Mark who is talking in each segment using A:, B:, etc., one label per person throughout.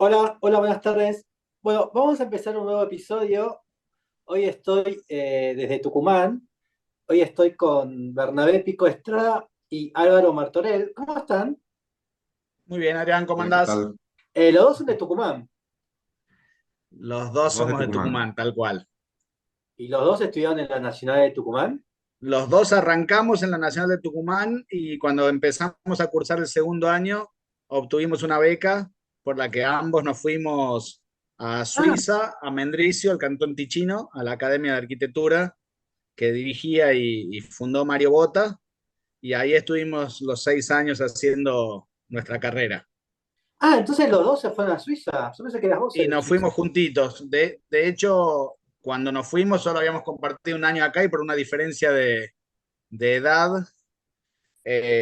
A: Hola, hola, buenas tardes. Bueno, vamos a empezar un nuevo episodio. Hoy estoy desde Tucumán. Hoy estoy con Bernabé Pico Estrada y Álvaro Martorell. ¿Cómo están?
B: Muy bien, Adrián, ¿cómo
C: Hola, ¿qué
B: andás?
C: tal?
A: Los dos son de Tucumán
B: Los
C: Los
B: dos
C: dos de
B: somos de
C: Tucumán.
B: Tucumán, tal cual.
A: y los dos estudiaron en la Nacional de Tucumán.
B: Los dos arrancamos en la Nacional de Tucumán y cuando empezamos a cursar el segundo año, obtuvimos una beca por la que ambos nos fuimos a
A: Ah,
B: Suiza, a Mendrisio, al Cantón Ticino, a la Academia de Arquitectura que dirigía y fundó Mario Bota, y ahí estuvimos los 6 años haciendo nuestra carrera.
A: entonces los dos se fueron a Suiza. Yo pensé que eras vos
B: Y
A: el de
B: nos
A: Suiza.
B: fuimos juntitos. De hecho, cuando nos fuimos solo habíamos compartido un año acá y por una diferencia de edad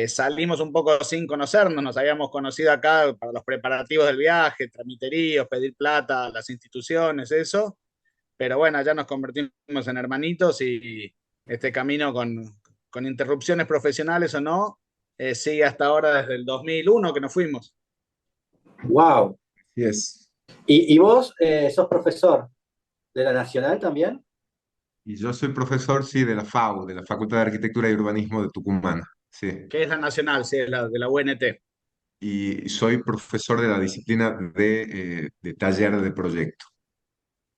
B: salimos un poco sin conocernos. Nos habíamos conocido acá para los preparativos del viaje, tramiteríos, pedir plata a las instituciones, eso. Pero bueno, ya nos convertimos en hermanitos y este camino con interrupciones profesionales o no, sigue hasta ahora desde el 2001 que nos fuimos.
A: Wow.
C: Sí es.
A: ¿Y vos sos profesor de la Nacional también?
C: Y yo soy profesor, sí, de la FAU, de la Facultad de Arquitectura y Urbanismo de Tucumán, sí.
B: Que es la nacional, sí, de la UNT.
C: Y soy profesor de la disciplina de taller de proyecto.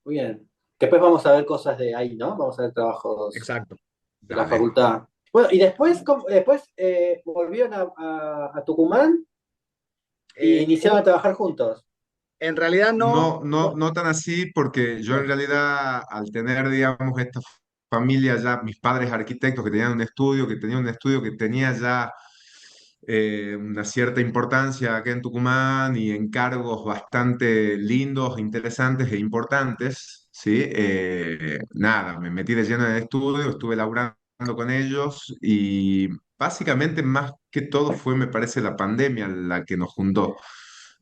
A: Muy bien. Después vamos a ver cosas de ahí, ¿no? Vamos a ver trabajos
B: Exacto.
A: de la
C: Dale.
A: facultad. Bueno, y después, después volvieron a Tucumán y
B: Eh,
A: iniciaron a trabajar juntos.
B: en realidad no,
C: No, no, no tan así, porque yo en realidad, al tener, digamos, esta familia ya, mis padres arquitectos que tenía ya una cierta importancia acá en Tucumán y encargos bastante lindos, interesantes e importantes, ¿sí? Nada, me metí de lleno en el estudio, estuve laburando con ellos y básicamente más que todo fue, me parece, la pandemia la que nos juntó.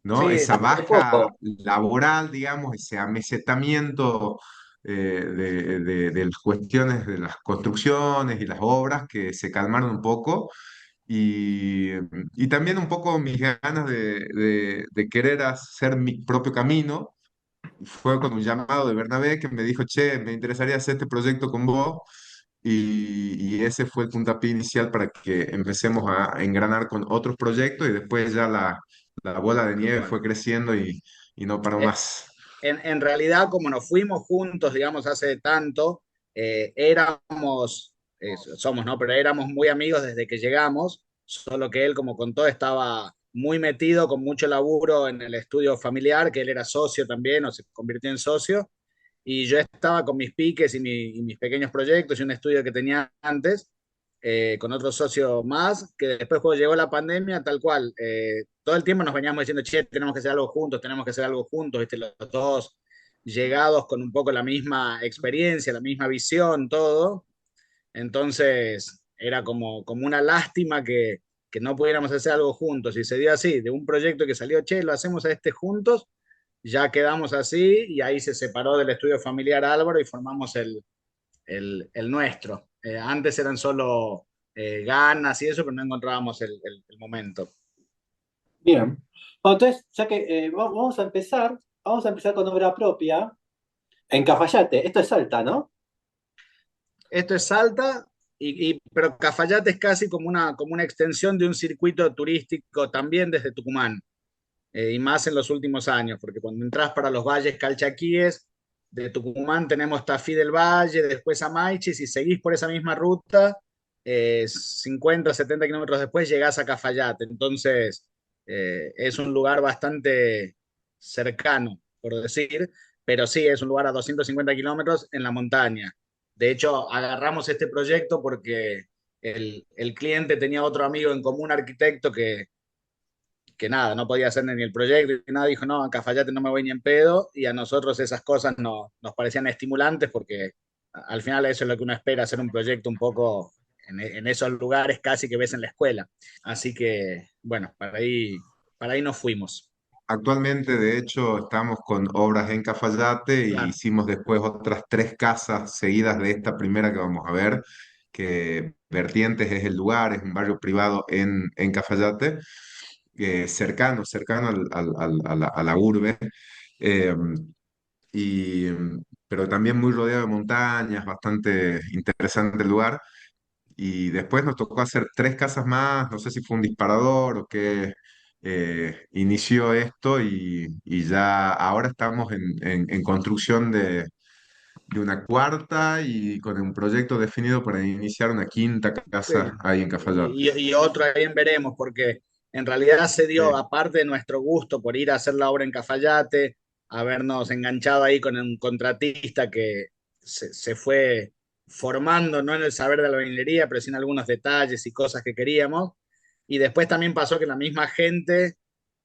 C: ¿No?
B: sí,
C: Esa
A: Hace
C: baja
A: poco.
C: laboral, digamos, ese amesetamiento de las cuestiones de las construcciones y las obras que se calmaron un poco y, y también un poco mis ganas de querer hacer mi propio camino. Fue con un llamado de Bernabé que me dijo, che, me interesaría hacer este proyecto con vos. Y ese fue el puntapié inicial para que empecemos a engranar con otros proyectos y después ya la bola de nieve
B: bueno.
C: fue creciendo y no paró
B: Eh,
C: más.
B: en realidad, como nos fuimos juntos, digamos, hace tanto, éramos, somos, ¿no? Pero éramos muy amigos desde que llegamos, solo que él, como contó, estaba muy metido con mucho laburo en el estudio familiar, que él era socio también, o se convirtió en socio, y yo estaba con mis piques y mis pequeños proyectos y un estudio que tenía antes, con otro socio más, que después cuando llegó la pandemia, tal cual, todo el tiempo nos veníamos diciendo, che, tenemos que hacer algo juntos, tenemos que hacer algo juntos, ¿viste? Los dos llegados con un poco la misma experiencia, la misma visión, todo. Entonces era como una lástima que no pudiéramos hacer algo juntos. Y se dio así, de un proyecto que salió, che, lo hacemos a este juntos, ya quedamos así y ahí se separó del estudio familiar Álvaro y formamos el nuestro. Antes eran solo ganas y eso, pero no encontrábamos el momento.
A: Bien. Bueno, entonces, ya que vamos a empezar con obra propia en Cafayate. Esto es Salta, ¿no?
B: Esto es Salta, pero Cafayate es casi como una extensión de un circuito turístico también desde Tucumán, y más en los últimos años, porque cuando entras para los valles calchaquíes de Tucumán tenemos Tafí del Valle, después Amaichis, y seguís por esa misma ruta, 50, 70 kilómetros después llegás a Cafayate. Entonces, es un lugar bastante cercano, por decir, pero sí, es un lugar a 250 kilómetros en la montaña. De hecho, agarramos este proyecto porque el cliente tenía otro amigo en común, arquitecto, que nada, no podía hacer ni el proyecto y nada, dijo, no, a Cafayate no me voy ni en pedo, y a nosotros esas cosas nos parecían estimulantes porque al final eso es lo que uno espera, hacer un proyecto un poco en esos lugares casi que ves en la escuela. Así que, bueno, para ahí nos fuimos.
C: Actualmente, de hecho, estamos con obras en Cafayate y
B: Claro.
C: hicimos después otras tres casas seguidas de esta primera que vamos a ver, que Vertientes es el lugar, es un barrio privado en Cafayate. cercano a la urbe. eh, y, pero también muy rodeado de montañas, bastante interesante el lugar. Y después nos tocó hacer tres casas más, no sé si fue un disparador o qué inició esto y ya ahora estamos en construcción de una cuarta y con un proyecto definido para iniciar una quinta casa
B: Sí.
C: ahí en Cafayate.
B: Y otro ahí en veremos, porque en realidad se dio,
C: Sí.
B: aparte de nuestro gusto por ir a hacer la obra en Cafayate, habernos enganchado ahí con un contratista que se fue formando, no en el saber de la albañilería, pero sí en algunos detalles y cosas que queríamos. Y después también pasó que la misma gente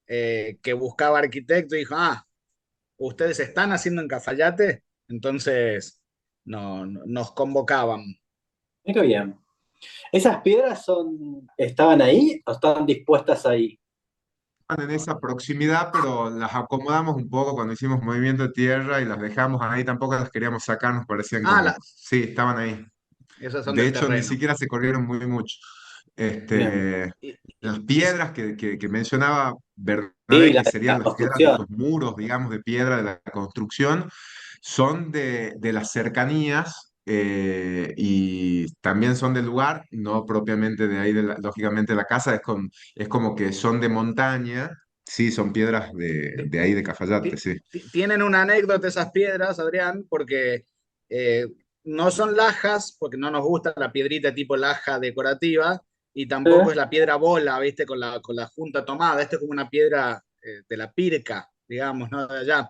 B: que buscaba arquitecto dijo, ah, ustedes están haciendo en Cafayate, entonces nos convocaban.
A: Mira qué bien. ¿Esas piedras estaban ahí o estaban dispuestas ahí?
C: En esa proximidad, pero las acomodamos un poco cuando hicimos movimiento de tierra y las dejamos ahí, tampoco las queríamos sacar, nos parecían
B: Ah,
C: como, sí, estaban ahí.
B: esas son
C: De
B: del
C: hecho, ni
B: terreno.
C: siquiera se corrieron muy mucho.
A: Bien.
C: Este,
B: Y, y-
C: las
B: y-
C: piedras que mencionaba
A: Sí,
C: Bernabé,
A: la,
C: que serían
A: la
C: las piedras de
A: construcción.
C: los muros, digamos, de piedra de la construcción, son de las cercanías y también son del lugar, no propiamente de ahí, lógicamente la casa es como que son de montaña, sí, son piedras
B: ti-
C: de ahí de Cafayate,
B: ti-
C: sí.
B: tienen una anécdota esas piedras, Adrián, porque eh, no son lajas, porque no nos gusta la piedrita tipo laja decorativa, y tampoco
A: ¿Eh?
B: es la piedra bola, ¿viste? Con la junta tomada. Esto es como una piedra de la pirca, digamos, ¿no? De allá.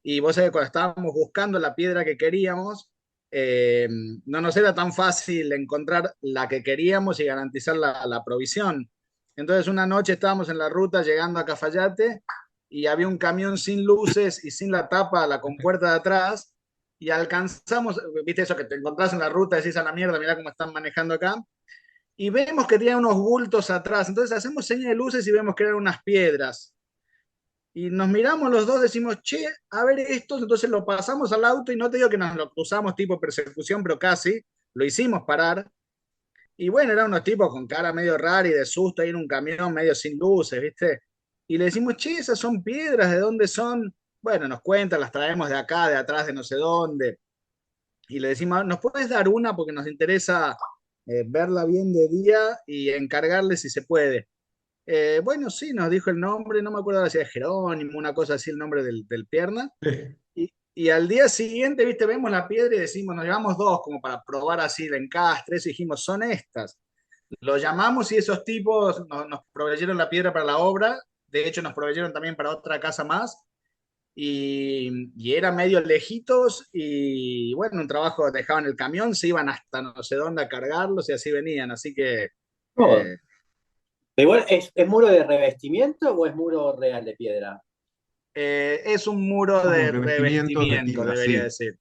B: Y vos sabés, cuando estábamos buscando la piedra que queríamos, eh, no nos era tan fácil encontrar la que queríamos y garantizar la provisión. Entonces una noche estábamos en la ruta llegando a Cafayate y había un camión sin luces y sin la tapa a la compuerta de atrás y alcanzamos, viste eso que te encontrás en la ruta, decís a la mierda, mirá cómo están manejando acá, y vemos que tiene unos bultos atrás, entonces hacemos señas de luces y vemos que eran unas piedras. Y nos miramos los dos, decimos, che, a ver estos, entonces lo pasamos al auto y no te digo que nos lo cruzamos tipo persecución, pero casi, lo hicimos parar. Y bueno, eran unos tipos con cara medio rara y de susto ahí en un camión medio sin luces, ¿viste? Y le decimos, che, esas son piedras, ¿de dónde son? Bueno, nos cuentan, las traemos de acá, de atrás, de no sé dónde. Y le decimos, ¿nos puedes dar una? Porque nos interesa verla bien de día y encargarle si se puede. Bueno, sí, nos dijo el nombre, no me acuerdo ahora si era Jerónimo, una cosa así, el nombre del pierna. Y al día siguiente, viste, vemos la piedra y decimos, nos llevamos dos como para probar así el encastre, y dijimos, son estas. Lo llamamos y esos tipos nos proveyeron la piedra para la obra, de hecho nos proveyeron también para otra casa más, y era medio lejitos, y bueno, un trabajo, dejaban el camión, se iban hasta no sé dónde a cargarlos y así venían, así que
A: Oh.
B: eh,
A: Pero igual, ¿es muro de revestimiento o es muro real de piedra?
B: es un muro
C: Como
B: de
C: un revestimiento de
B: revestimiento,
C: piedra,
B: debería
C: sí.
B: decir.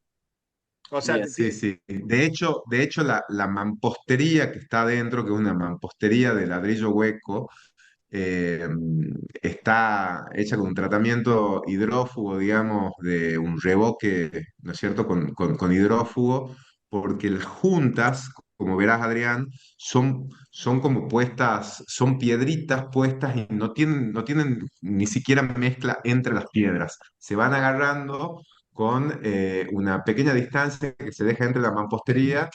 B: O sea,
A: Bien.
C: Sí, sí. De hecho la mampostería que está adentro, que es una mampostería de ladrillo hueco, eh, está hecha con un tratamiento hidrófugo, digamos, de un revoque, ¿no es cierto?, con hidrófugo, porque las juntas, como verás, Adrián, son como puestas, son piedritas puestas y no tienen ni siquiera mezcla entre las piedras. Se van agarrando con una pequeña distancia que se deja entre la mampostería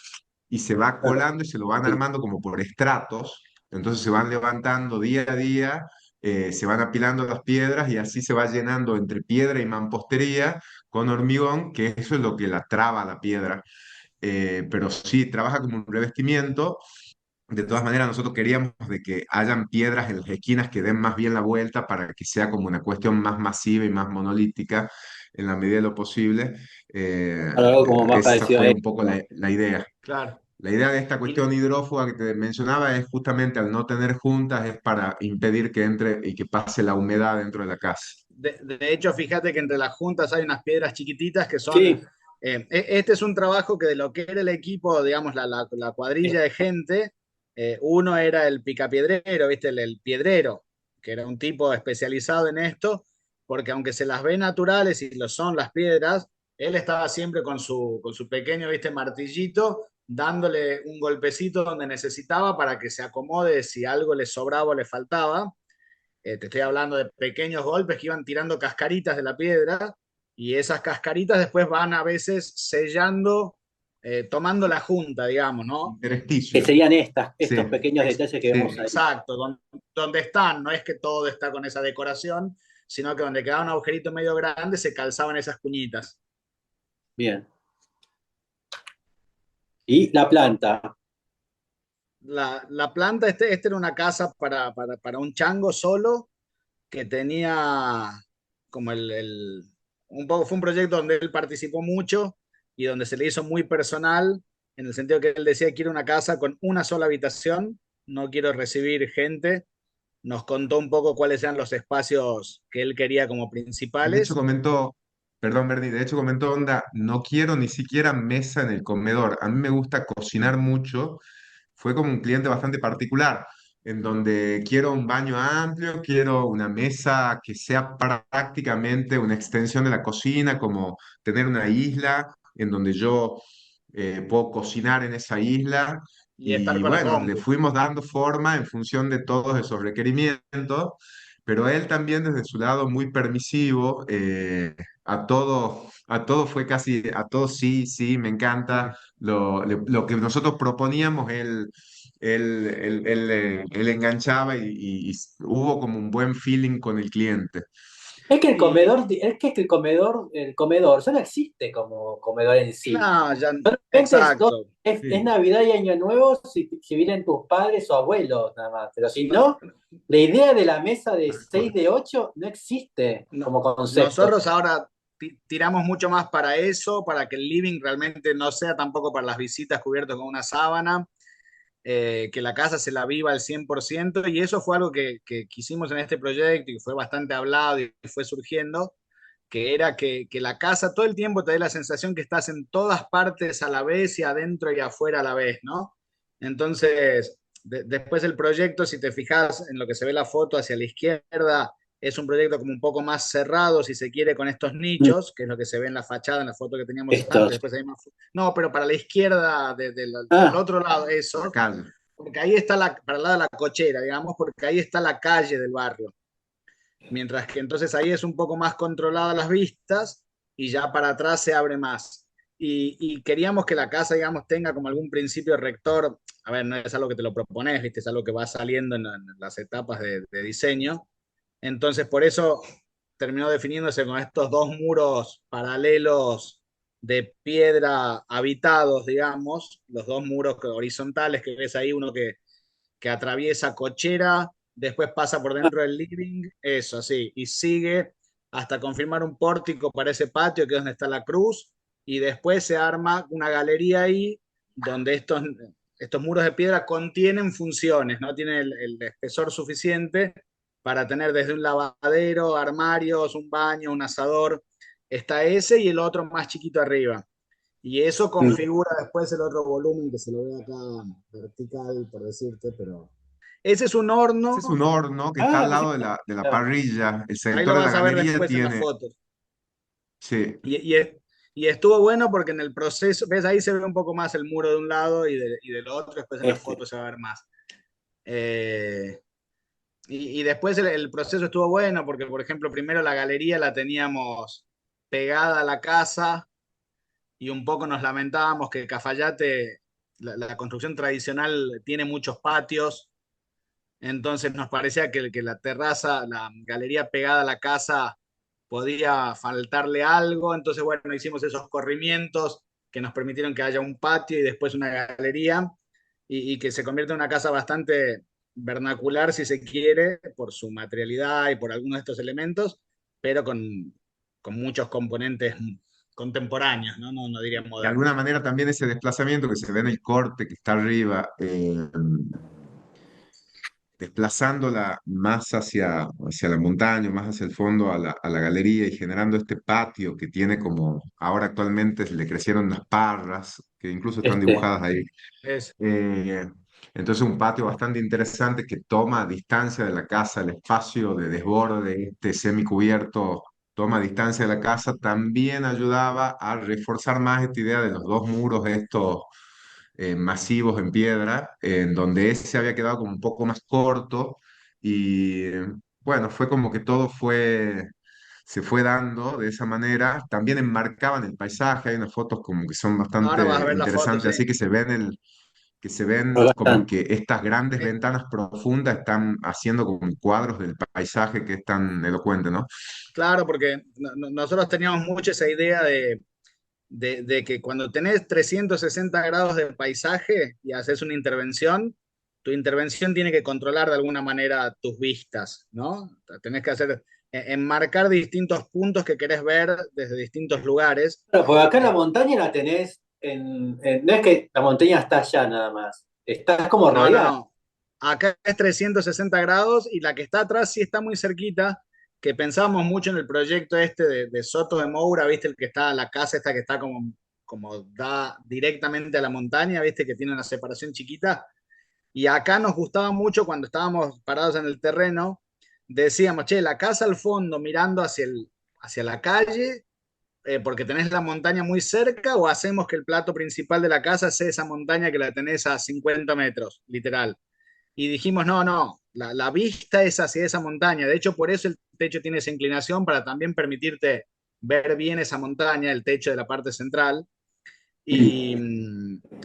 C: y se va
A: Claro.
C: colando y se lo van armando como por estratos. Entonces se van levantando día a día, se van apilando las piedras y así se va llenando entre piedra y mampostería con hormigón, que eso es lo que la traba a la piedra. Pero sí, trabaja como un revestimiento. De todas maneras, nosotros queríamos de que hayan piedras en las esquinas que den más bien la vuelta para que sea como una cuestión más masiva y más monolítica en la medida de lo posible. Eh,
A: Algo como más
C: Esa
A: parecido a
C: fue un poco
A: esto.
C: la idea.
B: claro.
C: La idea de esta
B: Y
C: cuestión hidrófuga que te mencionaba es justamente al no tener juntas, es para impedir que entre y que pase la humedad dentro de la casa.
B: de hecho, fíjate que entre las juntas hay unas piedras chiquititas que son.
A: Sí,
B: Este es un trabajo que de lo que era el equipo, digamos, la cuadrilla de gente, uno era el picapiedrero, ¿viste? El piedrero, que era un tipo especializado en esto, porque aunque se las ve naturales y lo son las piedras, él estaba siempre con su pequeño, ¿viste? Martillito, dándole un golpecito donde necesitaba para que se acomode si algo le sobraba o le faltaba. Te estoy hablando de pequeños golpes que iban tirando cascaritas de la piedra y esas cascaritas después van a veces sellando, tomando la junta, digamos, ¿no?
A: Que
C: Intersticio.
A: serían estos
C: Sí,
A: pequeños detalles que vemos
C: sí.
A: ahí.
B: Exacto, donde están, no es que todo está con esa decoración, sino que donde quedaba un agujerito medio grande se calzaban esas cuñitas.
A: Bien. Y la planta.
B: La planta, este era una casa para un chango solo que tenía como un poco, fue un proyecto donde él participó mucho y donde se le hizo muy personal, en el sentido que él decía, quiero una casa con una sola habitación, no quiero recibir gente. Nos contó un poco cuáles eran los espacios que él quería como
C: De hecho
B: principales.
C: comentó, perdón, Bernie, de hecho comentó, onda, no quiero ni siquiera mesa en el comedor. A mí me gusta cocinar mucho. Fue como un cliente bastante particular, en donde quiero un baño amplio, quiero una mesa que sea prácticamente una extensión de la cocina, como tener una isla en donde yo puedo cocinar en esa isla.
B: Y estar
C: Y
B: con la
C: bueno, le
B: compu.
C: fuimos dando forma en función de todos esos requerimientos, pero él también desde su lado muy permisivo, a todo fue casi, a todo sí, sí, me encanta. Lo que nosotros proponíamos, él enganchaba y hubo como un buen feeling con el cliente.
A: Es que el
B: Y
A: comedor, es que el comedor ya no existe como comedor en sí.
B: claro, ya,
A: Realmente
B: exacto.
A: es
C: Sí.
A: Navidad y Año Nuevo si vienen tus padres o abuelos nada más. Pero si no, la idea de la mesa de 6 de 8 no existe como concepto.
B: Nosotros ahora tiramos mucho más para eso, para que el living realmente no sea tampoco para las visitas cubierto con una sábana, que la casa se la viva al 100%, y eso fue algo que quisimos en este proyecto y fue bastante hablado y fue surgiendo, que era que la casa todo el tiempo te dé la sensación que estás en todas partes a la vez y adentro y afuera a la vez, ¿no? Entonces, después el proyecto, si te fijas en lo que se ve la foto hacia la izquierda, es un proyecto como un poco más cerrado, si se quiere, con estos
A: Mm,
B: nichos, que es lo que se ve en la fachada, en la foto que teníamos antes.
A: estos.
B: Después hay más. No, pero para la izquierda, al
A: Ah,
B: otro lado,
C: Acá,
B: eso, porque ahí está para el lado de la cochera, digamos, porque ahí está la calle del barrio. Mientras que entonces ahí es un poco más controlada las vistas y ya para atrás se abre más. Y queríamos que la casa, digamos, tenga como algún principio rector. A ver, no es algo que te lo propones, ¿viste? Es algo que va saliendo en las etapas de diseño. Entonces, por eso terminó definiéndose con estos dos muros paralelos de piedra habitados, digamos, los dos muros horizontales que ves ahí, uno que atraviesa cochera, después pasa por dentro del living, eso, sí, y sigue hasta confirmar un pórtico para ese patio que es donde está la cruz, y después se arma una galería ahí donde estos muros de piedra contienen funciones, ¿no? Tienen el espesor suficiente para tener desde un lavadero, armarios, un baño, un asador. Está ese y el otro más chiquito arriba. Y eso
A: mm,
B: configura después el otro volumen que se lo ve acá vertical, por decirte, pero ese es un
C: ese
B: horno,
C: es un horno que está
A: ah,
C: al
A: pensé
C: lado
A: que
C: de la
A: estaba.
C: parrilla. El
B: ahí
C: sector
B: lo
C: de la
B: vas a ver
C: galería
B: después en las
C: tiene,
B: fotos.
C: sí,
B: Y estuvo bueno porque en el proceso, ves, ahí se ve un poco más el muro de un lado y del otro, después en las
A: Este.
B: fotos se va a ver más. Eh, y después el proceso estuvo bueno porque, por ejemplo, primero la galería la teníamos pegada a la casa y un poco nos lamentábamos que Cafayate, la construcción tradicional, tiene muchos patios. Entonces nos parecía que la terraza, la galería pegada a la casa, podía faltarle algo. Entonces, bueno, hicimos esos corrimientos que nos permitieron que haya un patio y después una galería y que se convierta en una casa bastante vernacular, si se quiere, por su materialidad y por algunos de estos elementos, pero con muchos componentes contemporáneos, ¿no? No diría
C: de
B: modernos.
C: alguna manera también ese desplazamiento que se ve en el corte que está arriba, desplazándola más hacia la montaña, más hacia el fondo, a la galería y generando este patio que tiene como, ahora actualmente le crecieron unas parras que incluso están
A: Este.
C: dibujadas ahí.
B: Es,
C: Eh, entonces un patio bastante interesante que toma distancia de la casa, el espacio de desborde, este semicubierto, toma distancia de la casa, también ayudaba a reforzar más esta idea de los dos muros estos masivos en piedra, en donde ese había quedado como un poco más corto y bueno, fue como que todo se fue dando de esa manera. También enmarcaban el paisaje, hay unas fotos como que son
B: Ahora vas a
C: bastante
B: ver la foto,
C: interesantes,
B: sí.
C: así que se ven como
A: Bastante.
C: que estas grandes
B: Eh,
C: ventanas profundas están haciendo como cuadros del paisaje que es tan elocuente, ¿no?
B: claro, porque nosotros teníamos mucho esa idea de que cuando tenés 360 grados de paisaje y haces una intervención, tu intervención tiene que controlar de alguna manera tus vistas, ¿no? Tenés que enmarcar distintos puntos que querés ver desde distintos lugares.
A: Claro, porque acá la
B: Eh,
A: montaña la tenés no es que la montaña está allá nada más, estás como
B: no, no,
A: rodeada.
B: no. Acá es 360 grados y la que está atrás sí está muy cerquita, que pensábamos mucho en el proyecto este de Soto de Moura, ¿viste? El que está, la casa esta que está como da directamente a la montaña, ¿viste? Que tiene una separación chiquita. Y acá nos gustaba mucho cuando estábamos parados en el terreno, decíamos, che, la casa al fondo mirando hacia la calle, porque tenés la montaña muy cerca, o hacemos que el plato principal de la casa sea esa montaña que la tenés a 50 metros, literal. Y dijimos, no, no, la vista es hacia esa montaña. De hecho, por eso el techo tiene esa inclinación, para también permitirte ver bien esa montaña, el techo de la parte central. Y,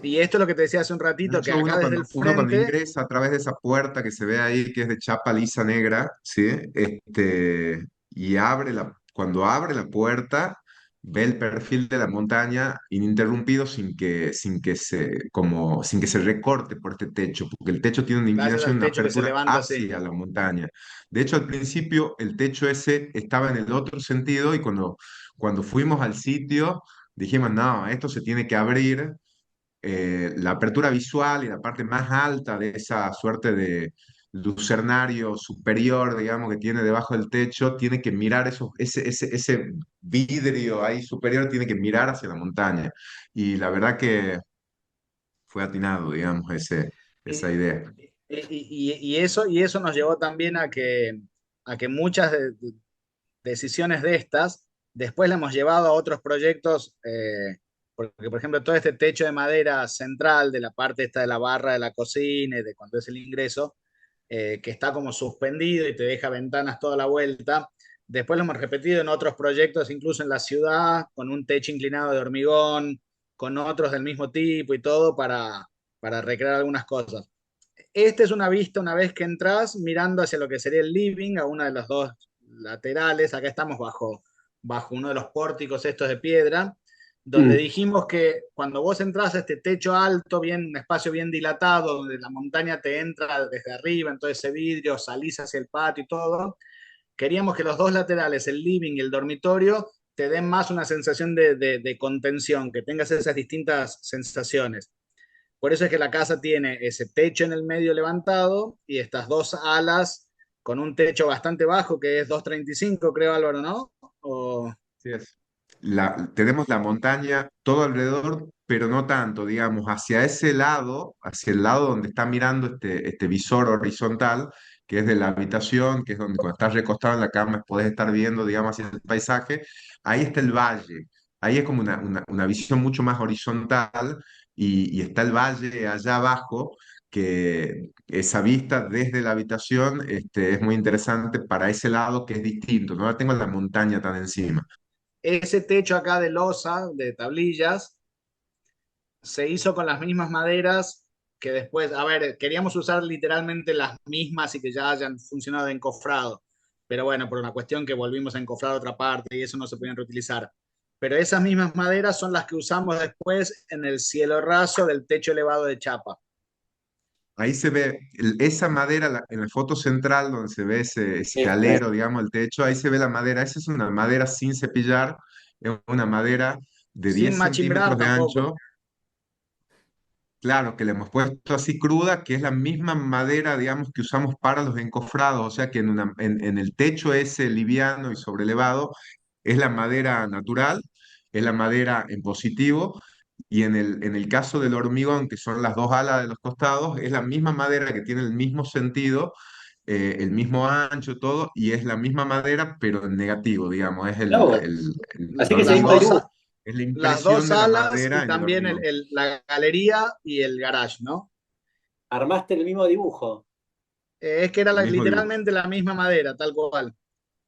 B: y esto es lo que te decía hace un
C: De
B: ratito, que
C: hecho,
B: acá desde el
C: uno cuando
B: frente,
C: ingresa a través de esa puerta que se ve ahí, que es de chapa lisa negra, ¿sí? Y cuando abre la puerta, ve el perfil de la montaña ininterrumpido sin que se recorte por este techo, porque el techo tiene una
B: gracias
C: inclinación,
B: al
C: una
B: techo que se
C: apertura
B: levanta así.
C: hacia la montaña. De hecho, al principio el techo ese estaba en el otro sentido y cuando fuimos al sitio dijimos, no, esto se tiene que abrir la apertura visual y la parte más alta de esa suerte de lucernario superior, digamos, que tiene debajo del techo, tiene que mirar ese vidrio ahí superior, tiene que mirar hacia la montaña. Y la verdad que fue atinado, digamos, esa
B: Y,
C: idea.
B: y eso nos llevó también a que muchas decisiones de estas después las hemos llevado a otros proyectos, porque por ejemplo todo este techo de madera central de la parte esta de la barra de la cocina y de cuando es el ingreso, que está como suspendido y te deja ventanas toda la vuelta. Después lo hemos repetido en otros proyectos, incluso en la ciudad, con un techo inclinado de hormigón, con otros del mismo tipo y todo para recrear algunas cosas. Esta es una vista una vez que entras mirando hacia lo que sería el living, a una de las dos laterales. Acá estamos bajo uno de los pórticos estos de piedra, donde
A: Mm.
B: dijimos que cuando vos entras a este techo alto, bien, un espacio bien dilatado, donde la montaña te entra desde arriba, en todo ese vidrio, salís hacia el patio y todo, queríamos que los dos laterales, el living y el dormitorio, te den más una sensación de contención, que tengas esas distintas sensaciones. Por eso es que la casa tiene ese techo en el medio levantado y estas dos alas con un techo bastante bajo, que es 2,35, creo, Álvaro, ¿no? O,
C: Así es. Tenemos la montaña todo alrededor, pero no tanto, digamos, hacia ese lado, hacia el lado donde está mirando este visor horizontal, que es de la habitación, que es donde cuando estás recostado en la cama podés estar viendo, digamos, hacia el paisaje, ahí está el valle, ahí es como una visión mucho más horizontal y está el valle allá abajo, que esa vista desde la habitación es muy interesante para ese lado que es distinto, no la tengo la montaña tan encima.
B: ese techo acá de losa, de tablillas, se hizo con las mismas maderas que después, a ver, queríamos usar literalmente las mismas y que ya hayan funcionado de encofrado, pero bueno, por una cuestión que volvimos a encofrar otra parte y eso no se podían reutilizar. Pero esas mismas maderas son las que usamos después en el cielo raso del techo elevado de chapa.
C: Ahí se ve esa madera en la foto central donde se ve ese
A: Esta es.
C: alero, digamos, el techo, ahí se ve la madera. Esa es una madera sin cepillar, es una madera de
B: Sin
C: 10
B: machimbrar
C: centímetros de
B: tampoco.
C: ancho. Claro, que le hemos puesto así cruda, que es la misma madera, digamos, que usamos para los encofrados, o sea que en el techo ese liviano y sobrelevado es la madera natural, es la madera en positivo, y en el caso del hormigón, que son las dos alas de los costados, es la misma madera que tiene el mismo sentido, el mismo ancho, todo, y es la misma madera, pero en negativo, digamos, es
A: Mirá vos.
C: el
A: Así que
B: Las
A: seguimos el
B: dos,
C: hormigón,
A: dibujo.
C: es la
B: las
C: impresión
B: dos
C: de la
B: alas
C: madera
B: y
C: en el
B: también
C: hormigón.
B: la galería y el garage, ¿no?
A: Armaste el mismo dibujo.
B: Es que era
C: el mismo dibujo.
B: literalmente la misma madera, tal cual.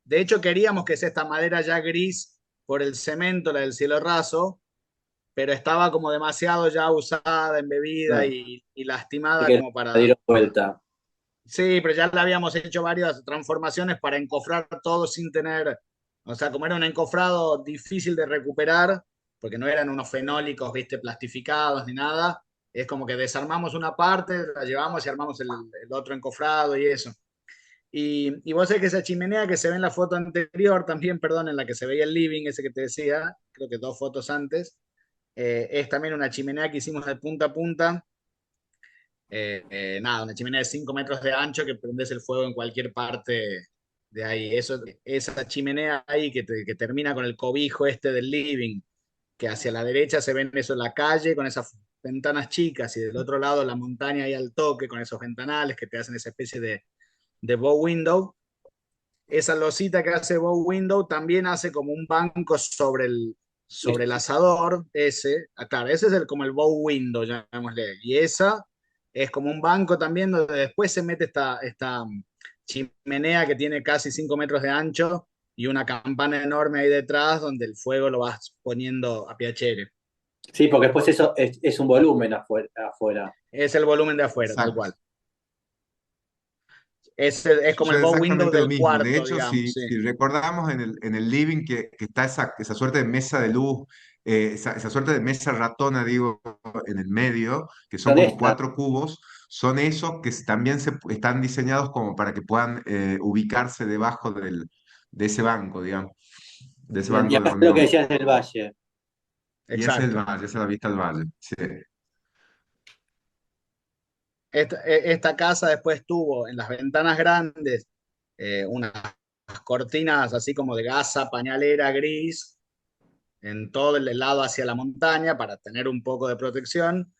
B: De hecho, queríamos que sea esta madera ya gris por el cemento, la del cielo raso, pero estaba como demasiado ya usada, embebida
A: No,
B: y
A: así
B: lastimada
A: que
B: como
A: la
B: para...
A: dieron vuelta.
B: Sí, pero ya le habíamos hecho varias transformaciones para encofrar todo sin tener, o sea, como era un encofrado difícil de recuperar, porque no eran unos fenólicos, viste, plastificados ni nada, es como que desarmamos una parte, la llevamos y armamos el otro encofrado y eso. Y vos sabés que esa chimenea que se ve en la foto anterior, también, perdón, en la que se veía el living, ese que te decía, creo que dos fotos antes, es también una chimenea que hicimos de punta a punta. Nada, una chimenea de 5 metros de ancho que prendes el fuego en cualquier parte de ahí. Eso, esa chimenea ahí que termina con el cobijo este del living, que hacia la derecha se ven eso, la calle con esas ventanas chicas y del otro lado la montaña ahí al toque con esos ventanales que te hacen esa especie de bow window. Esa losita que hace bow window también hace como un banco sobre el asador, ese, claro, ese es como el bow window, llamémosle, y esa es como un banco también donde después se mete esta chimenea que tiene casi 5 metros de ancho y una campana enorme ahí detrás donde el fuego lo vas poniendo a piacere.
A: Sí, porque después eso es un volumen afuera.
B: Es el volumen de afuera, tal
C: Exacto.
B: cual. Es como el
C: Sucede
B: bow window
C: exactamente lo
B: del
C: mismo. De
B: cuarto,
C: hecho,
B: digamos,
C: si,
B: sí.
C: si recordamos en el living que está esa suerte de mesa de luz, esa suerte de mesa ratona, digo, en el medio, que son
A: Son
C: como
A: estas.
C: cuatro cubos, son esos que también están diseñados como para que puedan ubicarse debajo de ese banco, digamos, de ese
A: Bien, y
C: banco de
A: acá está lo que
C: hormigón.
A: decías del valle.
C: Y ese es el
B: Exacto.
C: valle, esa es la vista al valle. Sí.
B: Esta casa después tuvo en las ventanas grandes unas cortinas así como de gasa, pañalera gris, en todo el lado hacia la montaña para tener un poco de protección.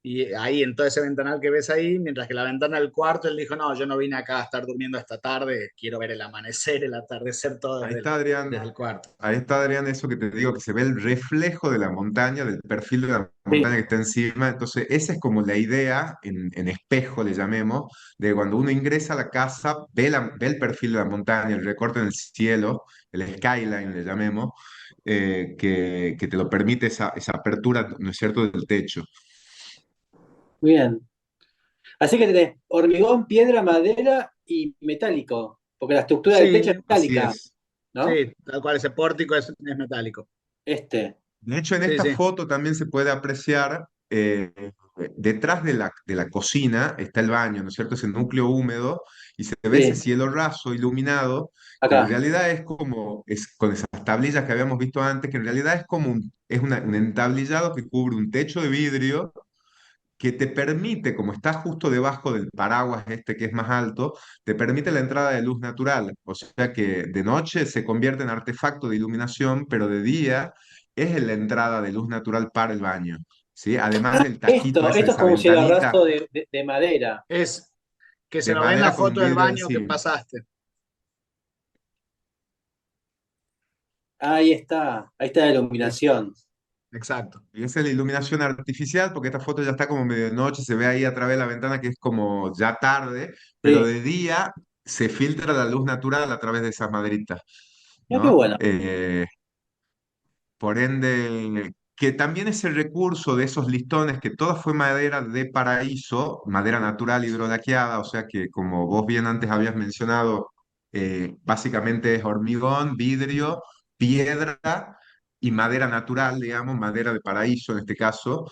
B: Y ahí en todo ese ventanal que ves ahí, mientras que la ventana del cuarto, él dijo, no, yo no vine acá a estar durmiendo esta tarde, quiero ver el amanecer, el atardecer, todo
C: Ahí
B: desde
C: está Adrián,
B: desde el cuarto.
C: ahí está Adrián, eso que te digo, que se ve el reflejo de la montaña, del perfil de la
A: Sí.
C: montaña que está encima. Entonces, esa es como la idea, en espejo le llamemos, de cuando uno ingresa a la casa, ve el perfil de la montaña, el recorte en el cielo, el skyline le llamemos, que te lo permite esa apertura, ¿no es cierto?, del techo.
A: Bien. Así que tenés hormigón, piedra, madera y metálico. Porque la estructura del techo
B: Sí,
A: es
C: Así
A: metálica,
C: es.
A: ¿no?
B: sí, tal cual, ese pórtico es metálico.
A: Este.
C: De hecho, en
B: Sí,
C: esta
B: sí,
C: foto también se puede apreciar, detrás de la cocina está el baño, ¿no es cierto? Ese núcleo húmedo y se ve ese
A: Sí,
C: cielo raso iluminado, que en
A: acá.
C: realidad es como, es con esas tablillas que habíamos visto antes, que en realidad es como un entablillado que cubre un techo de vidrio que te permite, como está justo debajo del paraguas este que es más alto, te permite la entrada de luz natural. O sea que de noche se convierte en artefacto de iluminación, pero de día es la entrada de luz natural para el baño. ¿Sí? Además del taquito
A: Esto
C: ese,
A: es
C: esa
A: como un cielo
C: ventanita
A: raso de madera.
B: es que se
C: de
B: lo ve en la
C: madera con un
B: foto del
C: vidrio
B: baño que
C: encima.
B: pasaste.
A: Ahí está la
B: Es,
A: iluminación.
B: exacto.
C: Y esa es la iluminación artificial, porque esta foto ya está como medio de noche, se ve ahí a través de la ventana que es como ya tarde, pero
A: Sí,
C: de día se filtra la luz natural a través de esas maderitas,
A: mira qué
C: ¿no?
A: bueno.
C: Por ende, que también ese recurso de esos listones, que toda fue madera de paraíso, madera natural hidrodaqueada, o sea que como vos bien antes habías mencionado, básicamente es hormigón, vidrio, piedra y madera natural, digamos, madera de paraíso en este caso.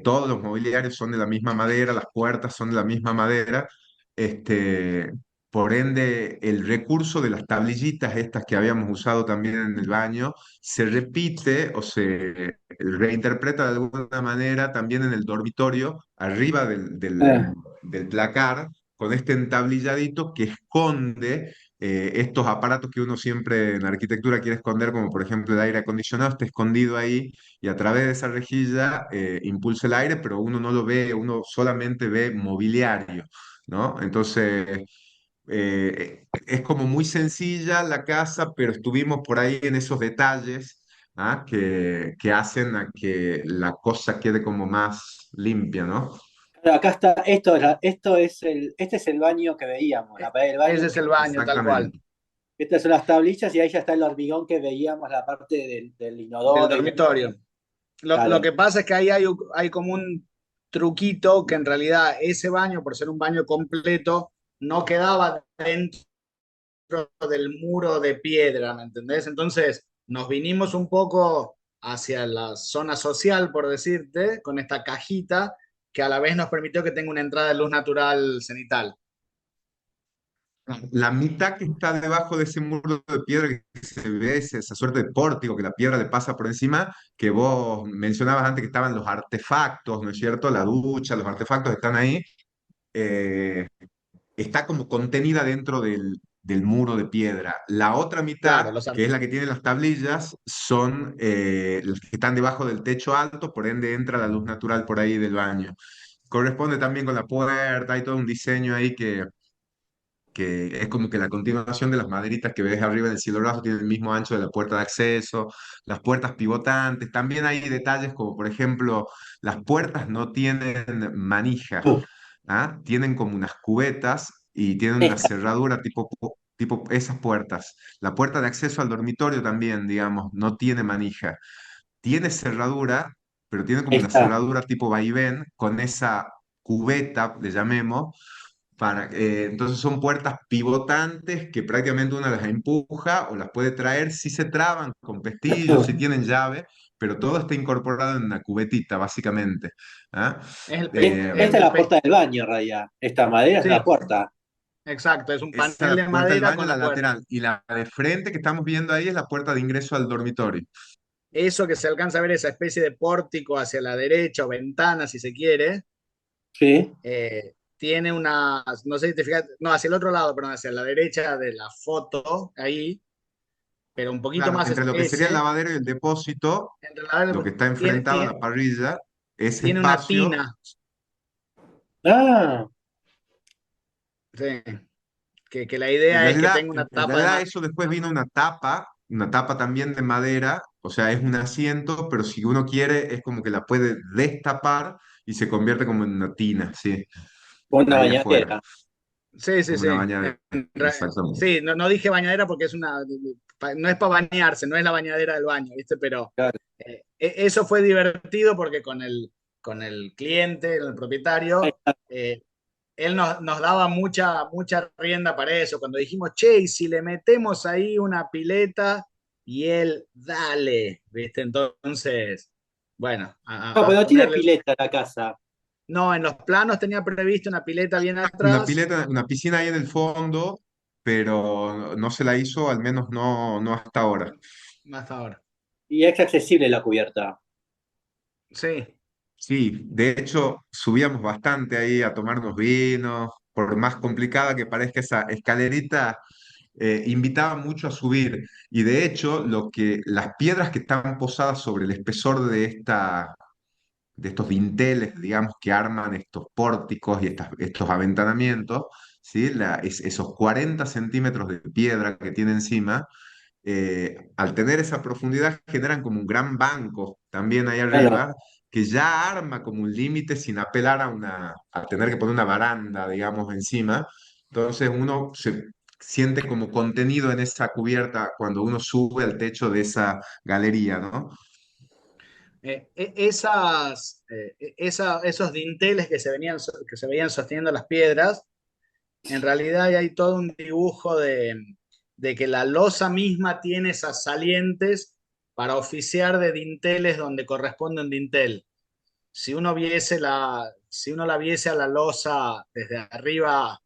C: Todos los mobiliarios son de la misma madera, las puertas son de la misma madera. Este, por ende, el recurso de las tablillitas estas que habíamos usado también en el baño se repite o se reinterpreta de alguna manera también en el dormitorio, arriba
A: Eh,
C: del placar, con este entablilladito que esconde estos aparatos que uno siempre en arquitectura quiere esconder, como por ejemplo el aire acondicionado, está escondido ahí y a través de esa rejilla impulsa el aire, pero uno no lo ve, uno solamente ve mobiliario, ¿no? Entonces, es como muy sencilla la casa, pero estuvimos por ahí en esos detalles, que hacen a que la cosa quede como más limpia, ¿no?
A: Claro, acá está, este es el baño que veíamos, la pared del
B: Ese
A: baño.
B: es el baño, tal cual.
C: Exactamente.
A: Estas son las tablillas y ahí ya está el hormigón que veíamos, la parte del
B: Del
A: inodoro y demás.
B: dormitorio. Lo
A: Claro.
B: que pasa es que ahí hay como un truquito que en realidad ese baño, por ser un baño completo, no quedaba dentro del muro de piedra, ¿me entendés? Entonces nos vinimos un poco hacia la zona social, por decirte, con esta cajita que a la vez nos permitió que tenga una entrada de luz natural cenital.
C: La mitad que está debajo de ese muro de piedra que se ve, esa suerte de pórtico que la piedra le pasa por encima, que vos mencionabas antes que estaban los artefactos, ¿no es cierto? La ducha, los artefactos están ahí. eh, Está como contenida dentro del muro de piedra. La otra mitad,
B: Claro, los
C: que es
B: arte-
C: la que tiene las tablillas, son las que están debajo del techo alto, por ende entra la luz natural por ahí del baño. Corresponde también con la puerta, hay todo un diseño ahí que es como que la continuación de las maderitas que ves arriba del cielo raso, tiene el mismo ancho de la puerta de acceso, las puertas pivotantes, también hay detalles como por ejemplo, las puertas no tienen manija, ¿ah? Tienen como unas cubetas y tienen una
A: Esta,
C: cerradura tipo esas puertas. La puerta de acceso al dormitorio también, digamos, no tiene manija. Tiene cerradura, pero tiene como una
A: esta.
C: cerradura tipo vaivén con esa cubeta, le llamemos, entonces son puertas pivotantes que prácticamente una las empuja o las puede traer si se traban con pestillos, si tienen llave, pero todo está incorporado en una cubetita, básicamente. ¿Ah?
A: Esta es
B: el
A: la
B: pe-
A: puerta del baño, en realidad. Esta madera es
B: sí,
A: la puerta.
B: exacto, es un
C: Esa es
B: panel
C: la
B: de
C: puerta del
B: madera
C: baño,
B: con
C: la
B: la puerta.
C: lateral, y la de frente que estamos viendo ahí es la puerta de ingreso al dormitorio.
B: Eso que se alcanza a ver, esa especie de pórtico hacia la derecha o ventana, si se quiere,
A: Sí.
B: tiene una, no sé si te fijas, no, hacia el otro lado, perdón, hacia la derecha de la foto, ahí, pero un poquito
C: Claro,
B: más
C: entre lo que sería el
B: ese,
C: lavadero y el depósito,
B: entre la,
C: lo que está
B: tiene,
C: enfrentado a la
B: tiene,
C: parrilla, ese
B: tiene una
C: espacio.
B: tina,
A: Ah,
B: sí, que la idea es que tenga una
C: En
B: tapa de
C: realidad
B: madera.
C: eso después vino una tapa también de madera, o sea, es un asiento, pero si uno quiere es como que la puede destapar y se convierte como en una tina, sí,
A: una
C: ahí afuera,
A: bañadera.
B: Sí, sí,
C: como
B: sí.
C: una bañadera, exactamente.
B: Sí, no, no dije bañadera porque es una, no es para bañarse, no es la bañadera del baño, ¿viste? Pero
A: Claro.
B: eso fue divertido porque con el cliente, el
A: Ahí
B: propietario,
A: está.
B: eh, él nos daba mucha rienda para eso. Cuando dijimos, che, y si le metemos ahí una pileta, y él, dale, ¿viste? Entonces, bueno,
A: No, pero
B: a
A: no tiene
B: ponerle.
A: pileta la casa.
B: No, en los planos tenía previsto una pileta bien
C: Una
B: atrás,
C: pileta, una piscina ahí en el fondo, pero no se la hizo, al menos no hasta ahora.
B: más ahora.
A: Y es accesible la cubierta.
B: Sí,
C: Sí, de hecho subíamos bastante ahí a tomarnos vinos, por más complicada que parezca esa escalerita, invitaba mucho a subir. Y de hecho, las piedras que están posadas sobre el espesor de estos dinteles, digamos, que arman estos pórticos y estos aventanamientos, ¿sí? Esos 40 centímetros de piedra que tiene encima, al tener esa profundidad generan como un gran banco también ahí
A: Claro.
C: arriba, que ya arma como un límite sin apelar a tener que poner una baranda, digamos, encima. Entonces uno se siente como contenido en esa cubierta cuando uno sube al techo de esa galería, ¿no?
B: esos dinteles que se veían sosteniendo las piedras, en realidad hay todo un dibujo de que la losa misma tiene esas salientes para oficiar de dinteles donde corresponde un dintel. Si uno la viese a la losa desde arriba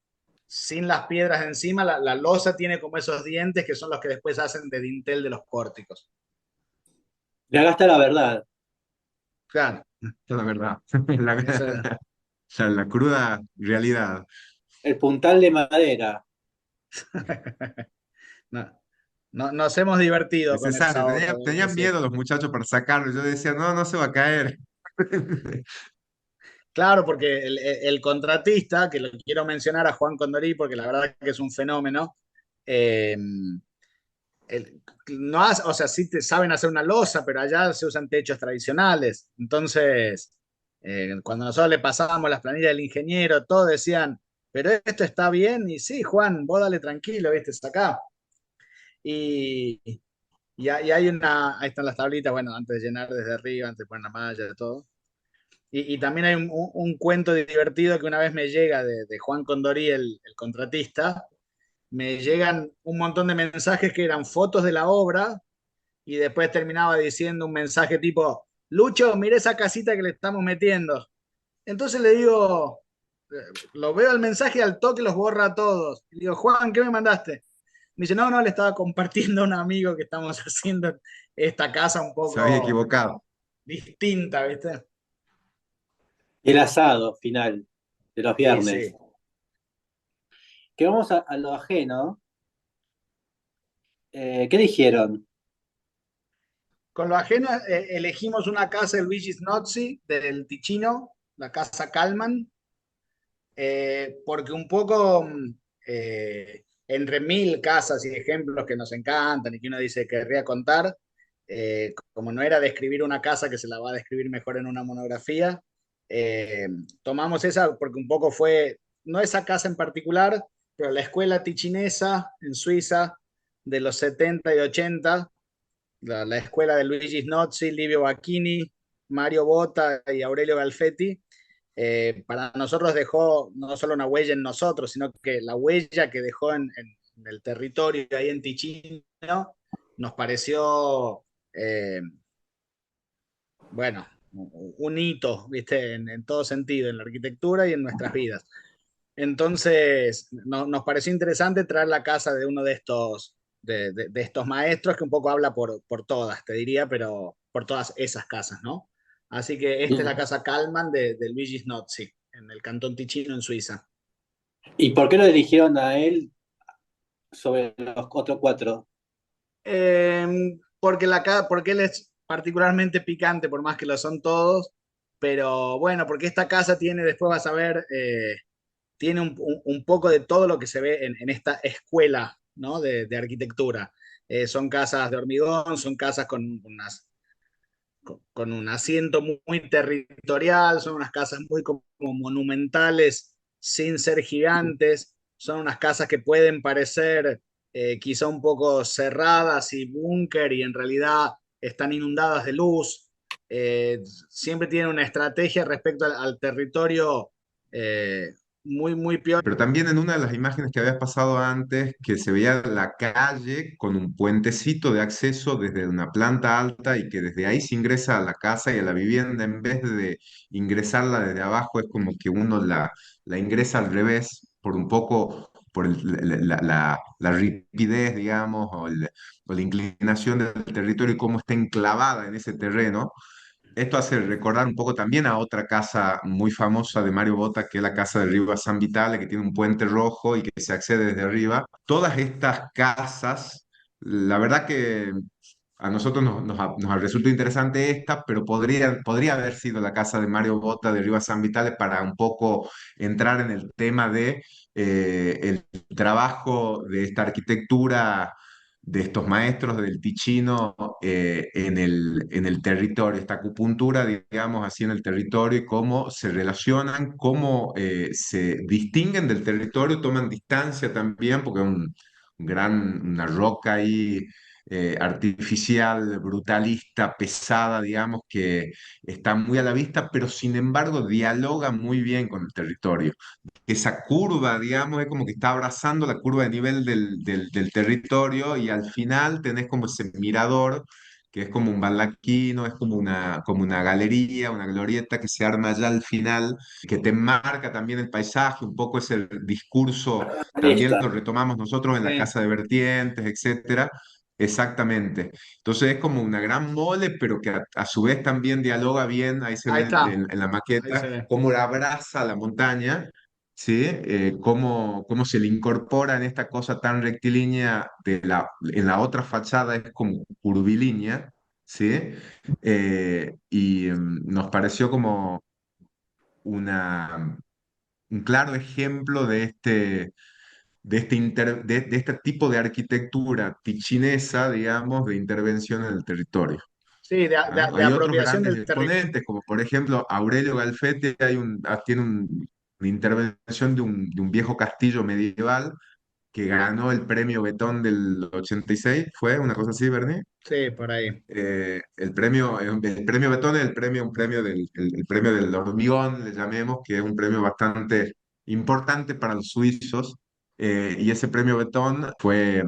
B: sin las piedras encima, la losa tiene como esos dientes que son los que después hacen de dintel de los pórticos.
A: Y acá está la verdad.
B: Claro,
C: Esa es la verdad,
B: eso,
C: la cruda realidad.
A: El puntal de madera.
B: no, nos hemos divertido con
C: Necesario,
B: esa obra, debo
C: tenían
B: decir.
C: miedo los muchachos para sacarlo. Yo decía, no se va a caer.
B: Claro, porque el contratista, que lo quiero mencionar a Juan Condorí, porque la verdad que es un fenómeno, eh, no o sea, sí te saben hacer una losa, pero allá se usan techos tradicionales. Entonces, Cuando nosotros le pasábamos las planillas del ingeniero, todos decían, pero esto está bien, y sí, Juan, vos dale tranquilo, viste, está acá. Y, y hay ahí están las tablitas, bueno, antes de llenar desde arriba, antes de poner la malla, todo. Y también hay un cuento divertido que una vez me llega de Juan Condorí, el contratista, me llegan un montón de mensajes que eran fotos de la obra y después terminaba diciendo un mensaje tipo, Lucho, mire esa casita que le estamos metiendo. Entonces le digo, eh, lo veo el mensaje y al toque los borra a todos. Y digo, Juan, ¿qué me mandaste? Me dice, no, no, le estaba compartiendo a un amigo que estamos haciendo esta casa un
C: Se había
B: poco
C: equivocado.
B: distinta, ¿viste?
A: El asado final de los
B: Y
A: viernes.
B: sí.
A: Que vamos a lo ajeno. ¿Qué dijeron?
B: Con lo ajeno, elegimos una casa de Luigi Snozzi, del Ticino, la casa Calman, porque un poco, entre mil casas y ejemplos que nos encantan y que uno dice que querría contar, como no era describir una casa que se la va a describir mejor en una monografía, eh, tomamos esa porque un poco fue, no esa casa en particular, pero la escuela ticinesa en Suiza de los 70 y 80, la escuela de Luigi Snozzi, Livio Bacchini, Mario Botta y Aurelio Galfetti, para nosotros dejó no solo una huella en nosotros, sino que la huella que dejó en el territorio ahí en Ticino nos pareció, bueno, un hito, ¿viste? En todo sentido, en la arquitectura y en nuestras vidas. Entonces, nos pareció interesante traer la casa de uno de estos, de estos maestros que un poco habla por todas, te diría, pero por todas esas casas, ¿no? Así que esta es la casa Kalman de Luigi Snozzi, en el Cantón Ticino, en Suiza.
A: ¿Y por qué lo eligieron a él sobre los otros cuatro?
B: Porque él es particularmente picante, por más que lo son todos, pero bueno, porque esta casa tiene, después vas a ver, tiene un poco de todo lo que se ve en esta escuela, ¿no? De arquitectura. Son casas de hormigón, son casas con un asiento muy territorial, son unas casas muy como monumentales, sin ser gigantes, son unas casas que pueden parecer quizá un poco cerradas y búnker y en realidad están inundadas de luz. Eh, Siempre tienen una estrategia respecto al territorio, eh, muy piola.
C: Pero también en una de las imágenes que habías pasado antes, que se veía la calle con un puentecito de acceso desde una planta alta y que desde ahí se ingresa a la casa y a la vivienda, en vez de ingresarla desde abajo, es como que uno la ingresa al revés, por un poco, por la rigidez, digamos, o la inclinación del territorio y cómo está enclavada en ese terreno. Esto hace recordar un poco también a otra casa muy famosa de Mario Botta, que es la casa de Riva San Vitale, que tiene un puente rojo y que se accede desde arriba. Todas estas casas, la verdad que a nosotros nos resultó interesante esta, pero podría haber sido la casa de Mario Botta de Riva San Vitale para un poco entrar en el tema de el trabajo de esta arquitectura de estos maestros del Ticino en el territorio, esta acupuntura, digamos, así en el territorio y cómo se relacionan, cómo se distinguen del territorio, toman distancia también, porque es una roca ahí artificial, brutalista, pesada, digamos, que está muy a la vista, pero sin embargo dialoga muy bien con el territorio. Esa curva, digamos, es como que está abrazando la curva de nivel del territorio y al final tenés como ese mirador, que es como un baldaquino, es como una galería, una glorieta que se arma ya al final, que te marca también el paisaje, un poco ese discurso, también lo
A: Esta.
C: retomamos nosotros en la
B: Sí,
C: Casa de Vertientes, etcétera. Exactamente. Entonces es como una gran mole, pero que a su vez también dialoga bien, ahí se
B: ahí
C: ve
B: está,
C: en la
B: ahí se
C: maqueta,
B: ve.
C: cómo la abraza la montaña, ¿sí? Cómo se le incorpora en esta cosa tan rectilínea en la otra fachada es como curvilínea, ¿sí? Nos pareció como una, un claro ejemplo de este tipo de arquitectura tichinesa, digamos, de intervención en el territorio.
B: Sí,
C: ¿Ah?
B: de
C: Hay otros
B: apropiación
C: grandes
B: del territorio.
C: exponentes, como por ejemplo Aurelio Galfete, tiene una intervención de un viejo castillo medieval que ganó el premio Betón del 86, ¿fue una cosa así, Bernie?
B: Sí, por ahí.
C: El premio Betón es un premio el premio del hormigón, le llamemos, que es un premio bastante importante para los suizos, y ese premio Betón fue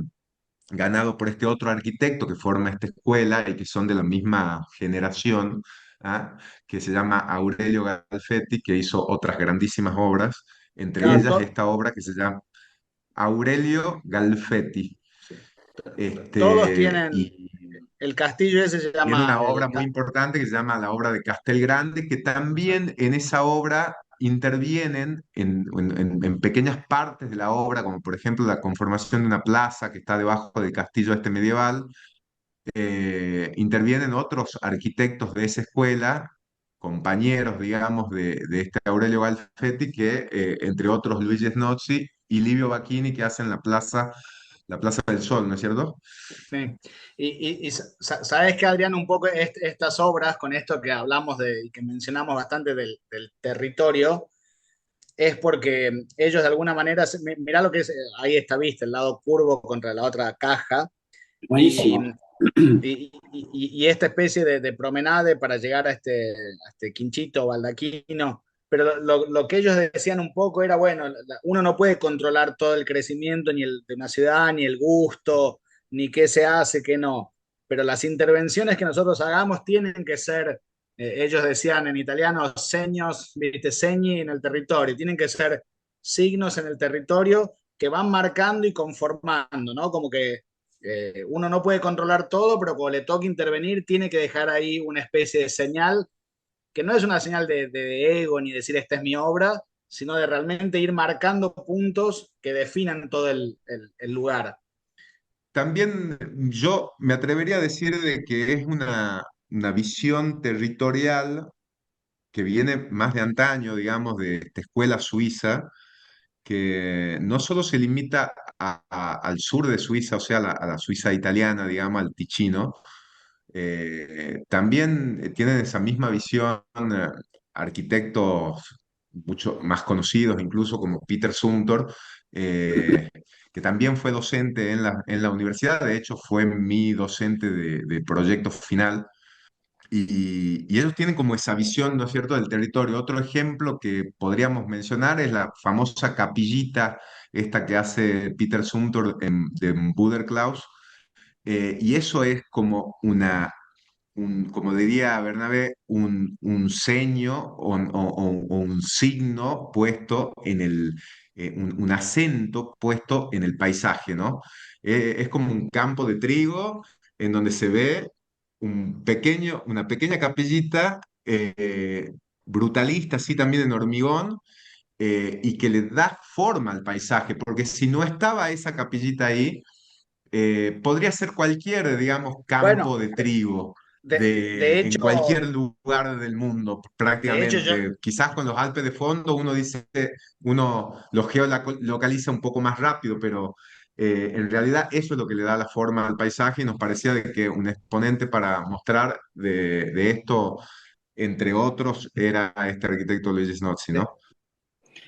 C: ganado por este otro arquitecto que forma esta escuela y que son de la misma generación, ¿ah? Que se llama Aurelio Galfetti, que hizo otras grandísimas obras, entre
B: Claro,
C: ellas esta obra que se llama Aurelio Galfetti.
B: sí. Todos
C: Este,
B: tienen,
C: y
B: el castillo ese se
C: tiene
B: llama
C: una obra muy importante que se llama la obra de Castel Grande, que también en esa obra intervienen en pequeñas partes de la obra, como por ejemplo la conformación de una plaza que está debajo del castillo este medieval. Intervienen otros arquitectos de esa escuela, compañeros, digamos, de este Aurelio Galfetti, que entre otros Luigi Snozzi y Livio Bacchini, que hacen la Plaza del Sol, ¿no es cierto?
B: Sí. Sabes que, Adrián, un poco estas obras, con esto que hablamos y que mencionamos bastante del territorio, es porque ellos de alguna manera, mirá lo que es, ahí está, viste, el lado curvo contra la otra caja, y,
A: Buenísimo.
B: y esta especie de promenade para llegar a este quinchito baldaquino. Pero lo que ellos decían un poco era, bueno, uno no puede controlar todo el crecimiento ni el, de una ciudad, ni el gusto, ni qué se hace, qué no. Pero las intervenciones que nosotros hagamos tienen que ser, ellos decían en italiano, seños, viste, segni en el territorio, tienen que ser signos en el territorio que van marcando y conformando, ¿no? Como que uno no puede controlar todo, pero cuando le toca intervenir, tiene que dejar ahí una especie de señal, que no es una señal de ego ni decir esta es mi obra, sino de realmente ir marcando puntos que definan todo el lugar.
C: También yo me atrevería a decir de que es una visión territorial que viene más de antaño, digamos, de esta escuela suiza, que no solo se limita al sur de Suiza, o sea, a la Suiza italiana, digamos, al Ticino, también tienen esa misma visión arquitectos mucho más conocidos, incluso como Peter Zumthor, eh, que también fue docente en la universidad, de hecho fue mi docente de proyecto final. Y ellos tienen como esa visión, ¿no es cierto?, del territorio. Otro ejemplo que podríamos mencionar es la famosa capillita, esta que hace Peter Zumthor de Buderklaus, y eso es como como diría Bernabé, un seño o un signo puesto en un acento puesto en el paisaje, ¿no? Es como un campo de trigo en donde se ve una pequeña capillita brutalista, así también en hormigón, y que le da forma al paisaje, porque si no estaba esa capillita ahí, podría ser cualquier, digamos, campo
B: Bueno,
C: de trigo
B: de
C: en
B: hecho,
C: cualquier lugar del mundo,
B: de hecho yo,
C: prácticamente. Quizás con los Alpes de fondo uno dice, uno los geolocaliza un poco más rápido, pero en realidad eso es lo que le da la forma al paisaje y nos parecía de que un exponente para mostrar de esto, entre otros, era este arquitecto Luigi Snozzi,
B: de-
C: ¿no?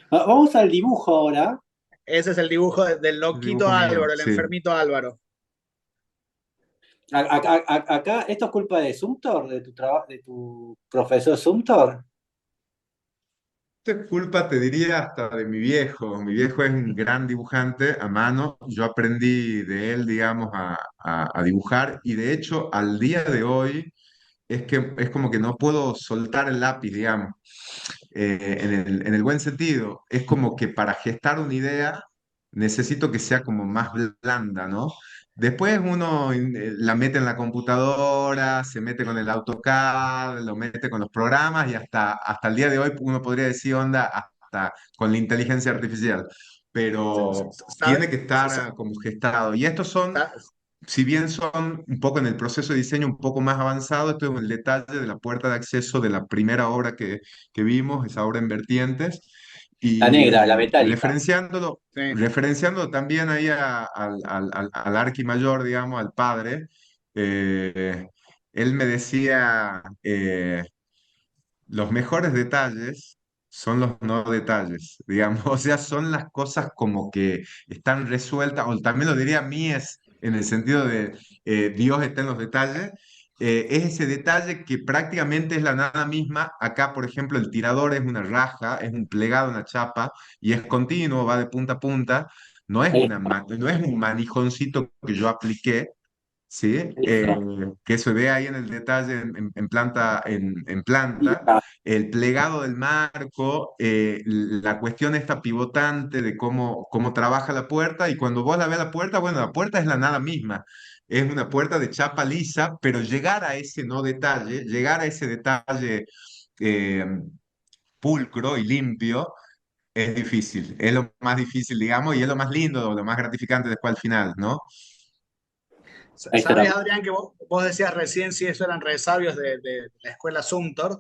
A: Vamos al dibujo ahora.
B: ese es el dibujo del
C: El
B: loquito
C: dibujo mío,
B: Álvaro, el
C: sí.
B: enfermito Álvaro.
A: Acá, ¿esto es culpa de Sumter, de tu de tu profesor Sumter?
C: Esto es culpa, te diría, hasta de mi viejo. Mi viejo es un gran dibujante a mano. Yo aprendí de él, digamos, a dibujar y de hecho al día de hoy es que es como que no puedo soltar el lápiz, digamos, en el buen sentido. Es como que para gestar una idea necesito que sea como más blanda, ¿no? Después uno la mete en la computadora, se mete con el AutoCAD, lo mete con los programas y hasta el día de hoy uno podría decir onda hasta con la inteligencia artificial, pero tiene
B: ¿Sabe?
C: que estar como gestado. Y estos son, si bien son un poco en el proceso de diseño un poco más avanzado, esto es el detalle de la puerta de acceso de la primera obra que vimos, esa obra en vertientes,
A: La
C: y
A: negra, la metálica.
B: Sí.
C: referenciándolo también ahí al Arqui Mayor, digamos, al padre, eh, él me decía, los mejores detalles son los no detalles, digamos, o sea, son las cosas como que están resueltas, o también lo diría Mies en el sentido de Dios está en los detalles, es ese detalle que prácticamente es la nada misma. Acá, por ejemplo, el tirador es una raja, es un plegado, una chapa, y es continuo, va de punta a punta,
A: Ahí
C: no es un manijoncito que yo apliqué, ¿sí?
A: está.
C: Que se ve ahí en el detalle en planta, en planta,
A: Listo.
C: el plegado del marco, la cuestión esta pivotante de cómo trabaja la puerta, y cuando vos la ves la puerta, bueno, la puerta es la nada misma, es una puerta de chapa lisa, pero llegar a ese no detalle, llegar a ese detalle eh, pulcro y limpio, es difícil, es lo más difícil, digamos, y es lo más lindo, lo más gratificante después al final, ¿no?
A: Ahí está
B: Sabes,
A: la...
B: Adrián, que vos decías recién si eso eran resabios de la escuela Sumter,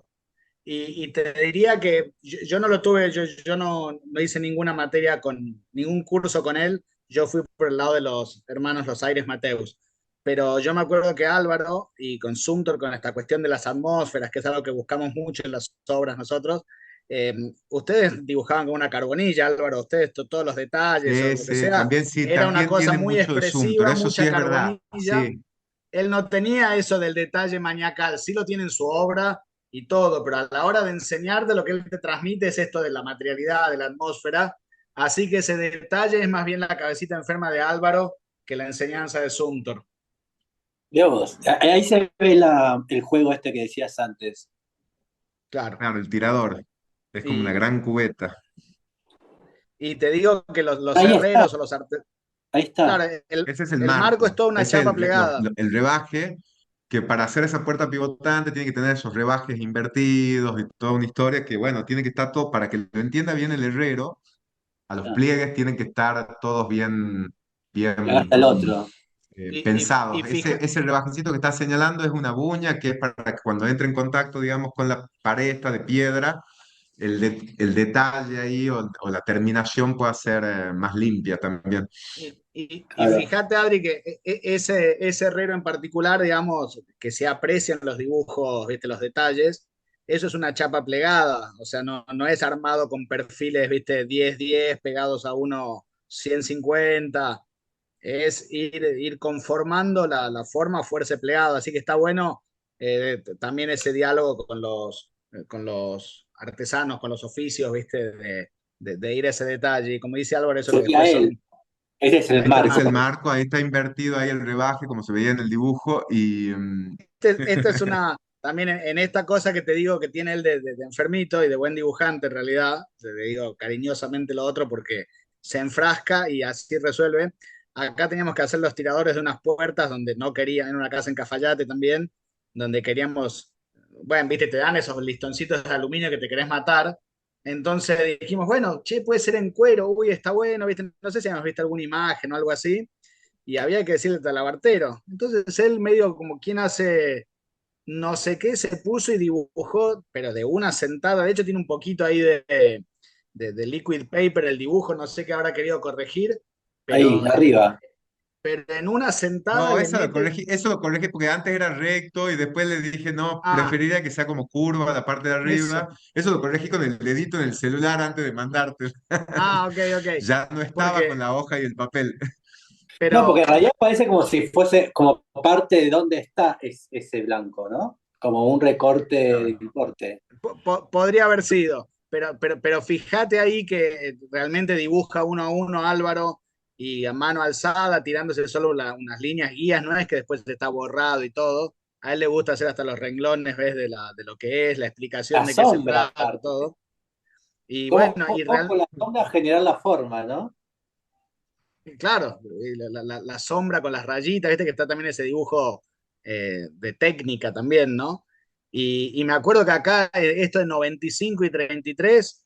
B: y te diría que yo no lo tuve, yo no hice ninguna materia con, ningún curso con él, yo fui por el lado de los hermanos Los Aires Mateus, pero yo me acuerdo que Álvaro y con Sumter, con esta cuestión de las atmósferas, que es algo que buscamos mucho en las obras nosotros, eh, ustedes dibujaban con una carbonilla, Álvaro, ustedes todos los detalles o lo que
C: Ese,
B: sea,
C: también sí,
B: era una
C: también
B: cosa
C: tiene
B: muy
C: mucho de Zoom, pero
B: expresiva,
C: eso sí
B: mucha
C: es verdad.
B: carbonilla.
C: Sí,
B: Él no tenía eso del detalle maniacal, sí lo tiene en su obra y todo, pero a la hora de enseñarte lo que él te transmite es esto de la materialidad, de la atmósfera, así que ese detalle es más bien la cabecita enferma de Álvaro que la enseñanza de Sumter.
A: Mirá vos, ahí se ve el juego este que decías antes.
B: Claro.
C: claro, el tirador es como una
B: Y,
C: gran cubeta.
B: y te digo que los
A: Ahí está,
B: herreros o los artes...
A: ahí
B: Claro,
A: está.
C: Ese es el
B: el marco es
C: marco,
B: toda una
C: ese es
B: chapa plegada.
C: el rebaje, que para hacer esa puerta pivotante tiene que tener esos rebajes invertidos y toda una historia que, bueno, tiene que estar todo, para que lo entienda bien el herrero, a los
A: Ah,
C: pliegues tienen que estar todos bien,
A: acá
C: bien
A: está el otro.
B: Y
C: pensados.
B: fija,
C: Ese rebajecito que está señalando es una buña que es para que cuando entre en contacto, digamos, con la pared esta de piedra, el detalle ahí o la terminación pueda ser más limpia también.
B: y
A: Claro.
B: fíjate, Adri, que ese herrero en particular, digamos, que se aprecian los dibujos, ¿viste? Los detalles, eso es una chapa plegada, o sea, no es armado con perfiles, ¿viste? 10-10 pegados a uno 150, es ir conformando la forma fuerza plegado, así que está bueno también ese diálogo con los artesanos, con los oficios, ¿viste? De ir a ese detalle, y como dice Álvaro, eso que
A: Sería
B: después
A: él.
B: son...
A: Ese es el
B: Ahí está el
C: Es el
A: marco.
B: marco.
C: marco, ahí está invertido ahí el rebaje, como se veía en el dibujo, y
B: Esta es una, también en esta cosa que te digo que tiene él de enfermito y de buen dibujante en realidad, te digo cariñosamente lo otro porque se enfrasca y así resuelve. Acá teníamos que hacer los tiradores de unas puertas donde no querían, en una casa en Cafayate también, donde queríamos, bueno, viste, te dan esos listoncitos de aluminio que te querés matar. Entonces dijimos, bueno, che, puede ser en cuero, uy, está bueno, viste, no sé si hemos visto alguna imagen o algo así, y había que decirle al talabartero. Entonces él medio como quien hace no sé qué, se puso y dibujó, pero de una sentada, de hecho tiene un poquito ahí de liquid paper el dibujo, no sé qué habrá querido corregir,
A: Ahí,
B: pero,
A: arriba.
B: pero en una sentada
C: no,
B: le mete...
C: eso lo corregí porque antes era recto y después le dije, no,
B: Ah,
C: preferiría que sea como curva la parte de arriba.
B: eso.
C: Eso lo corregí con el dedito en el celular antes de mandarte.
B: Ah, ok, ok.
C: Ya no estaba con
B: Porque,
C: la hoja y el papel.
A: No, porque en
B: pero
A: realidad parece como si fuese como parte de dónde está ese blanco, ¿no? Como un recorte
C: Claro.
A: del corte.
B: podría haber sido, pero fíjate ahí que realmente dibuja uno a uno Álvaro y a mano alzada, tirándose solo unas líneas guías, no es que después está borrado y todo. A él le gusta hacer hasta los renglones, ¿ves? De lo que es, la explicación
A: La
B: de qué se
A: sombra,
B: trata,
A: aparte.
B: todo. Y
A: ¿Cómo,
B: bueno,
A: cómo con la sombra generar la forma, ¿no?
B: claro, la sombra con las rayitas, viste que está también ese dibujo de técnica también, ¿no? Y me acuerdo que acá esto de 95 y 33,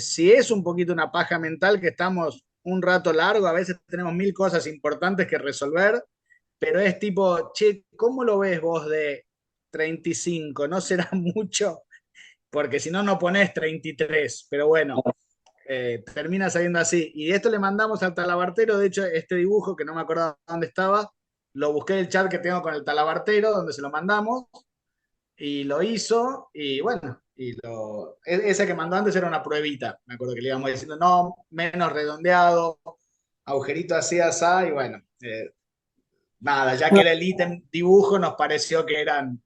B: si es un poquito una paja mental que estamos un rato largo, a veces tenemos mil cosas importantes que resolver, pero es tipo, che, ¿cómo lo ves vos de 35? ¿No será mucho? Porque si no, no ponés 33, pero bueno, termina saliendo así. Y esto le mandamos al talabartero, de hecho, este dibujo que no me acordaba dónde estaba, lo busqué en el chat que tengo con el talabartero, donde se lo mandamos, y lo hizo, y bueno, ese que mandó antes era una pruebita, me acuerdo que le íbamos diciendo, no, menos redondeado, agujerito así, así, y bueno, nada, ya que era el ítem dibujo, nos pareció que eran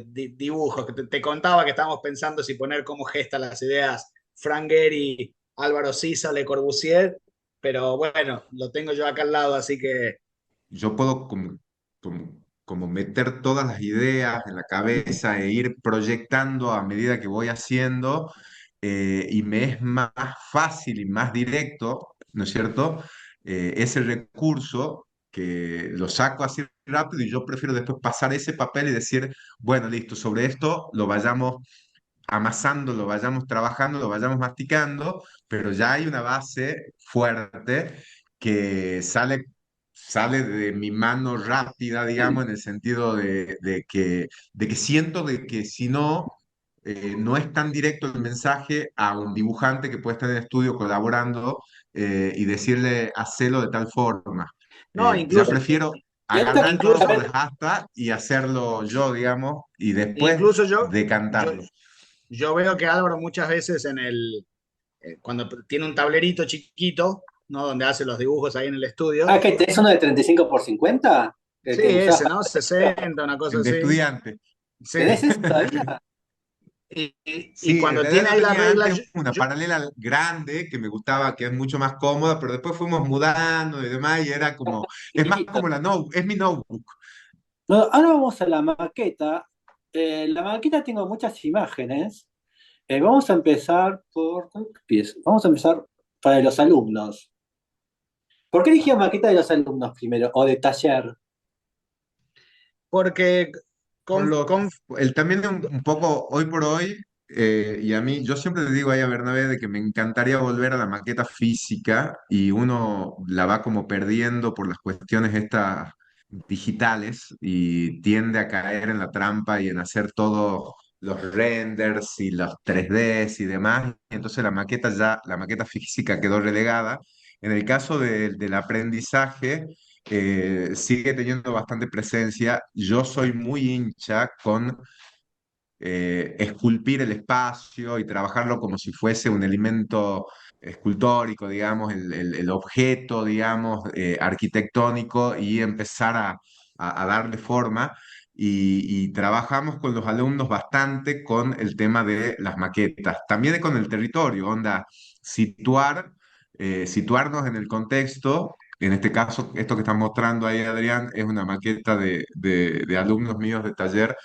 B: dibujos, que te contaba que estábamos pensando si poner como gesta las ideas Frank Gehry, Álvaro Siza, Le Corbusier, pero bueno, lo tengo yo acá al lado, así que
C: Yo puedo como meter todas las ideas en la cabeza e ir proyectando a medida que voy haciendo, y me es más fácil y más directo, ¿no es cierto? Ese recurso que lo saco así rápido y yo prefiero después pasar ese papel y decir, bueno, listo, sobre esto lo vayamos amasando, lo vayamos trabajando, lo vayamos masticando, pero ya hay una base fuerte que sale de mi mano rápida, digamos, en el sentido de que siento de que si no, no es tan directo el mensaje a un dibujante que puede estar en el estudio colaborando, y decirle, hacelo de tal forma.
B: no,
C: Ya
B: incluso,
C: prefiero
A: Y esto,
C: agarrar
B: incluso,
C: todo
A: a
C: por
A: ver,
C: las astas y hacerlo yo, digamos, y después
B: incluso yo,
C: decantarlo.
B: yo veo que Álvaro muchas veces cuando tiene un tablerito chiquito, ¿no? Donde hace los dibujos ahí en el estudio.
A: que tenés uno de 35 por 50, el
B: Sí,
A: que usabas
B: ese,
A: para
B: ¿no?
A: la
B: 60, una cosa
C: El de
B: así.
C: estudiante.
B: Sí.
A: ¿tenés eso todavía?
B: Y
C: Sí, en
B: cuando
C: realidad
B: tiene
C: lo
B: ahí las
C: tenía
B: reglas,
C: antes una paralela grande que me gustaba, que es mucho más cómoda, pero después fuimos mudando y demás y era como, es más
A: Chiquitito.
C: como es mi notebook.
A: No, ahora vamos a la maqueta. La maqueta tengo muchas imágenes. Vamos a empezar por. ¿Cómo empiezo? Vamos a empezar para los alumnos. ¿Por qué elegí maqueta de los alumnos primero? O de taller.
B: porque
C: Por
B: con,
C: lo,
B: con-
C: también un poco hoy por hoy, y a mí, yo siempre le digo ahí a Bernabé de que me encantaría volver a la maqueta física y uno la va como perdiendo por las cuestiones estas digitales y tiende a caer en la trampa y en hacer todos los renders y los 3Ds y demás. Y entonces la maqueta física quedó relegada. En el caso del aprendizaje, sigue teniendo bastante presencia. Yo soy muy hincha con esculpir el espacio y trabajarlo como si fuese un elemento escultórico, digamos, el objeto, digamos, arquitectónico y empezar a darle forma. Y trabajamos con los alumnos bastante con el tema de las maquetas, también con el territorio, onda, situarnos en el contexto. En este caso, esto que están mostrando ahí, Adrián, es una maqueta de alumnos míos de taller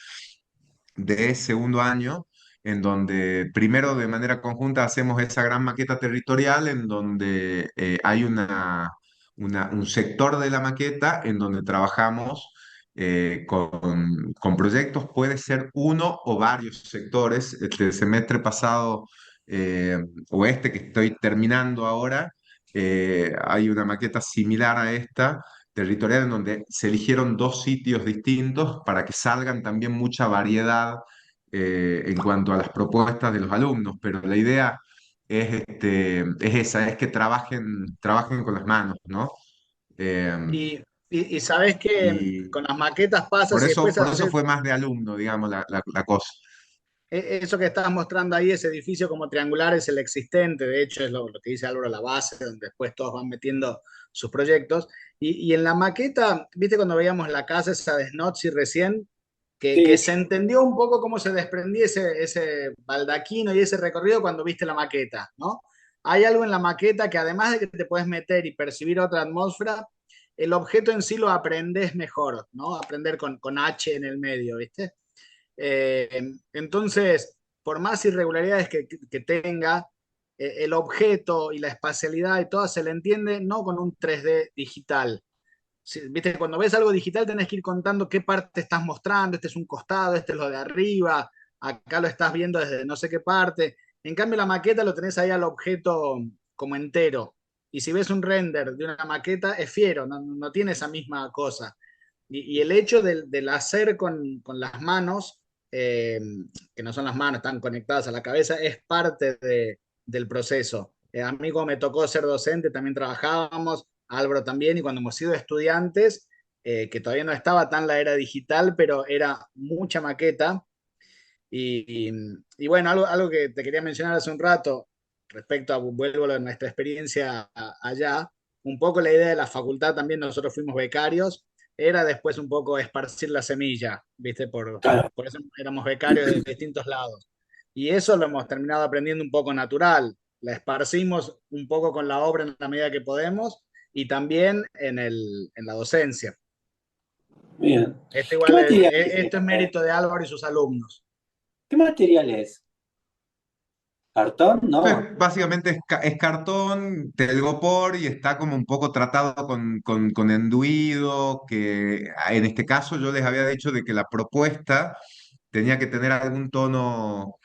C: de segundo año, en donde primero de manera conjunta hacemos esa gran maqueta territorial, en donde hay un sector de la maqueta en donde trabajamos con proyectos, puede ser uno o varios sectores. Este semestre pasado, eh, o este que estoy terminando ahora, hay una maqueta similar a esta territorial en donde se eligieron dos sitios distintos para que salgan también mucha variedad en cuanto a las propuestas de los alumnos, pero la idea es esa, es que trabajen con las manos, ¿no? Eh,
B: y sabes que
C: y
B: con las maquetas
C: por
B: pasas y
C: eso,
B: después
C: por eso
B: haces
C: fue más de alumno, digamos, la cosa.
B: eso que estás mostrando ahí, ese edificio como triangular es el existente, de hecho es lo que dice Álvaro, la base, donde después todos van metiendo sus proyectos. Y en la maqueta, viste cuando veíamos la casa esa de Snotzi recién, que
A: Sí.
B: se entendió un poco cómo se desprendía ese baldaquino y ese recorrido cuando viste la maqueta, ¿no? Hay algo en la maqueta que además de que te puedes meter y percibir otra atmósfera, el objeto en sí lo aprendes mejor, ¿no? Aprender con H en el medio, ¿viste? Entonces, por más irregularidades que tenga, el objeto y la espacialidad y todo se le entiende no con un 3D digital. ¿Viste? Cuando ves algo digital tenés que ir contando qué parte estás mostrando, este es un costado, este es lo de arriba, acá lo estás viendo desde no sé qué parte. En cambio, la maqueta lo tenés ahí al objeto como entero. Y si ves un render de una maqueta, es fiero, no tiene esa misma cosa. Y el hecho del hacer con las manos, eh, que no son las manos, están conectadas a la cabeza, es parte del proceso. A mí como me tocó ser docente, también trabajábamos, Álvaro también, y cuando hemos sido estudiantes, que todavía no estaba tan la era digital, pero era mucha maqueta. Y, y bueno, algo que te quería mencionar hace un rato, respecto a, vuelvo a nuestra experiencia allá, un poco la idea de la facultad también, nosotros fuimos becarios, era después un poco esparcir la semilla, ¿viste?
A: Claro.
B: Por eso éramos becarios de distintos lados. Y eso lo hemos terminado aprendiendo un poco natural, la esparcimos un poco con la obra en la medida que podemos y también en la docencia.
A: Bien.
B: Esto
A: ¿Qué
B: igual
A: material
B: esto es mérito de Álvaro y sus alumnos.
A: qué material es? ¿Cartón? No.
C: Básicamente es cartón, telgopor y está como un poco tratado con enduido, que en este caso yo les había dicho de que la propuesta tenía que tener algún tono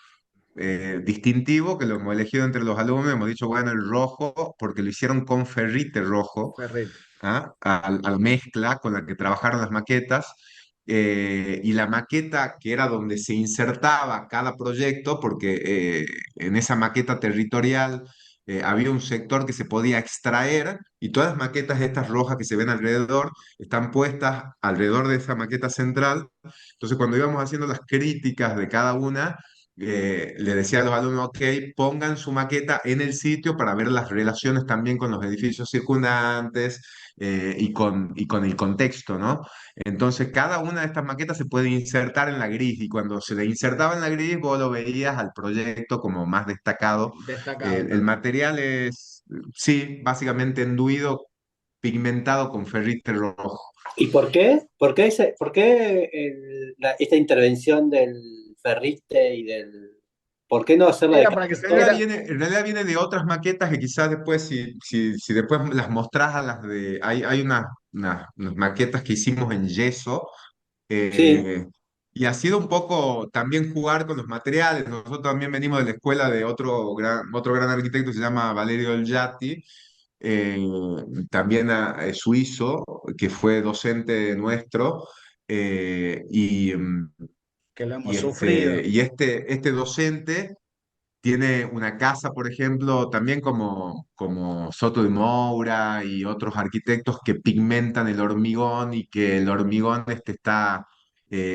C: distintivo, que lo hemos elegido entre los alumnos, hemos dicho, bueno, el rojo, porque lo hicieron con ferrite rojo,
B: Ferrite.
C: ¿ah? Al mezcla con la que trabajaron las maquetas. Y la maqueta, que era donde se insertaba cada proyecto, porque en esa maqueta territorial había un sector que se podía extraer y todas las maquetas estas rojas que se ven alrededor están puestas alrededor de esa maqueta central. Entonces, cuando íbamos haciendo las críticas de cada una, le decía a los alumnos, ok, pongan su maqueta en el sitio para ver las relaciones también con los edificios circundantes y con el contexto, ¿no? Entonces, cada una de estas maquetas se puede insertar en la gris y cuando se le insertaba en la gris, vos lo veías al proyecto como más destacado.
B: Destacado,
C: El
B: claro.
C: material es, sí, básicamente enduido, pigmentado con ferrite rojo.
A: ¿Y por qué? ¿Por qué esta intervención del ferrite y del... ¿Por qué no hacerla de
B: Era para que se
A: cartón?
B: viera,
C: En realidad viene de otras maquetas que quizás después, si después las mostrás a las de... Hay unas maquetas que hicimos en yeso.
A: Sí,
C: Eh, y ha sido un poco también jugar con los materiales. Nosotros también venimos de la escuela de otro gran arquitecto que se llama Valerio Olgiati, eh, también suizo, que fue docente nuestro. eh, y, mm,
B: que lo hemos sufrido.
C: este docente tiene una casa, por ejemplo, también como Soto de Moura y otros arquitectos que pigmentan el hormigón y que el hormigón está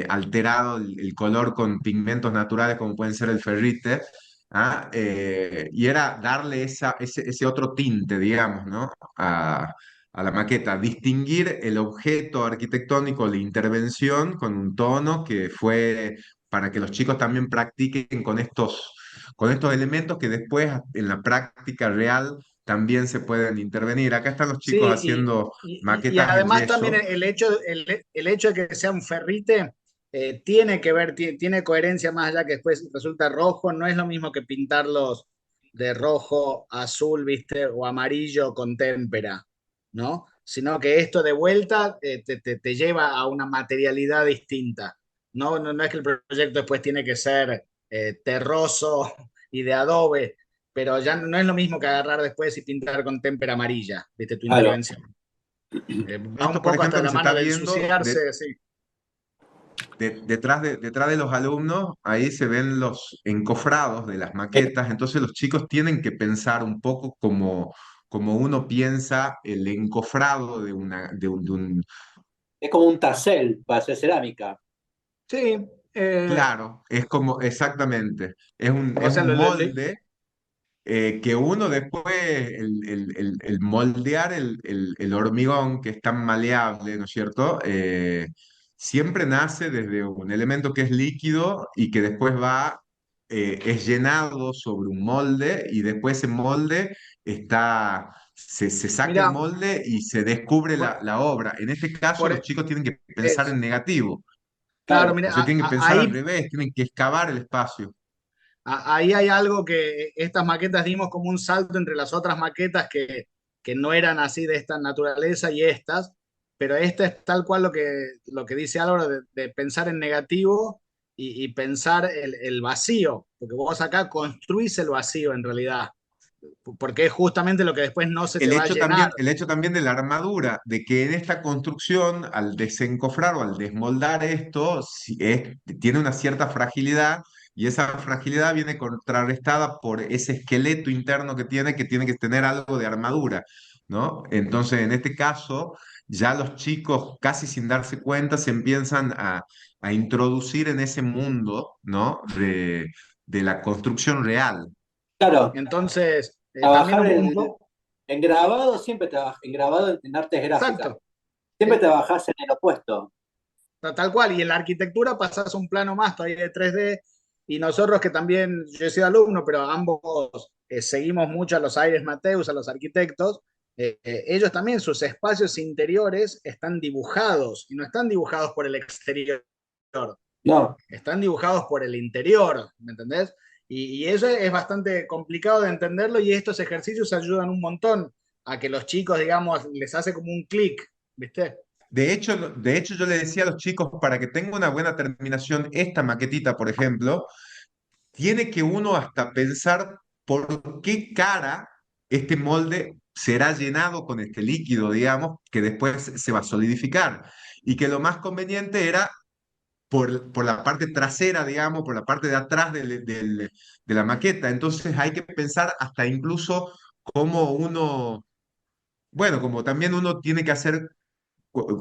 C: alterado el color con pigmentos naturales como pueden ser el ferrite, ¿ah? Y era darle ese otro tinte, digamos, ¿no? A la maqueta, distinguir el objeto arquitectónico, la intervención con un tono que fue para que los chicos también practiquen con estos elementos que después en la práctica real también se pueden intervenir. Acá están los chicos
B: Sí,
C: haciendo
B: y
C: maquetas en
B: además también
C: yeso.
B: el hecho de que sea un ferrite tiene que ver, tiene coherencia más allá que después resulta rojo, no es lo mismo que pintarlos de rojo, azul, viste, o amarillo con témpera, ¿no? Sino que esto de vuelta te lleva a una materialidad distinta. No es que el proyecto después tiene que ser terroso y de adobe, pero ya no es lo mismo que agarrar después y pintar con témpera amarilla, viste, tu
A: claro.
B: intervención. Va un
C: Esto, por
B: poco hasta
C: ejemplo, que
B: la
C: se
B: mano
C: está
B: de
C: viendo
B: ensuciarse, sí.
C: detrás de los alumnos, ahí se ven los encofrados de las maquetas. Entonces los chicos tienen que pensar un poco como uno piensa el encofrado de un.
A: Es como un tassel para hacer cerámica.
B: Sí,
C: Claro, es como, exactamente, es
B: o sea,
C: un molde que uno después, el moldear el hormigón que es tan maleable, ¿no es cierto? Siempre nace desde un elemento que es líquido y que después es llenado sobre un molde y después ese molde se saca el
B: mira,
C: molde y se descubre
B: por,
C: la obra. En este caso,
B: por
C: los chicos tienen que pensar
B: eso.
C: en negativo,
B: Claro,
A: Claro.
C: o
B: mira,
C: sea, tienen que pensar al
B: ahí,
C: revés, tienen que excavar el espacio.
B: ahí hay algo que estas maquetas dimos como un salto entre las otras maquetas que no eran así de esta naturaleza y estas, pero esta es tal cual lo que dice Álvaro de pensar en negativo y pensar el vacío, porque vos acá construís el vacío en realidad, porque es justamente lo que después no se te va a llenar.
C: El hecho también de la armadura, de que en esta construcción, al desencofrar o al desmoldar esto, tiene una cierta fragilidad y esa fragilidad viene contrarrestada por ese esqueleto interno que tiene que tener algo de armadura. ¿no? Entonces, en este caso, ya los chicos, casi sin darse cuenta, se empiezan a introducir en ese mundo, ¿no? De la construcción real.
A: Claro,
B: Entonces, también
A: trabajar
B: un poco,
A: en grabado, siempre trabajas, en grabado en artes gráficas,
B: exacto.
A: siempre
B: Sí.
A: trabajás en el opuesto.
B: Tal cual, y en la arquitectura pasás a un plano más todavía de 3D, y nosotros que también, yo he sido alumno, pero ambos seguimos mucho a los Aires Mateus, a los arquitectos, ellos también, sus espacios interiores están dibujados, y no están dibujados por el exterior,
A: No,
B: están dibujados por el interior, ¿me entendés? Y eso es bastante complicado de entenderlo, y estos ejercicios ayudan un montón a que los chicos, digamos, les hace como un clic, ¿viste?
C: De hecho, yo le decía a los chicos, para que tenga una buena terminación, esta maquetita, por ejemplo, tiene que uno hasta pensar por qué cara este molde será llenado con este líquido, digamos, que después se va a solidificar. Y que lo más conveniente era por la parte trasera, digamos, por la parte de atrás de la maqueta. Entonces hay que pensar hasta incluso cómo uno, bueno, como también uno tiene que hacer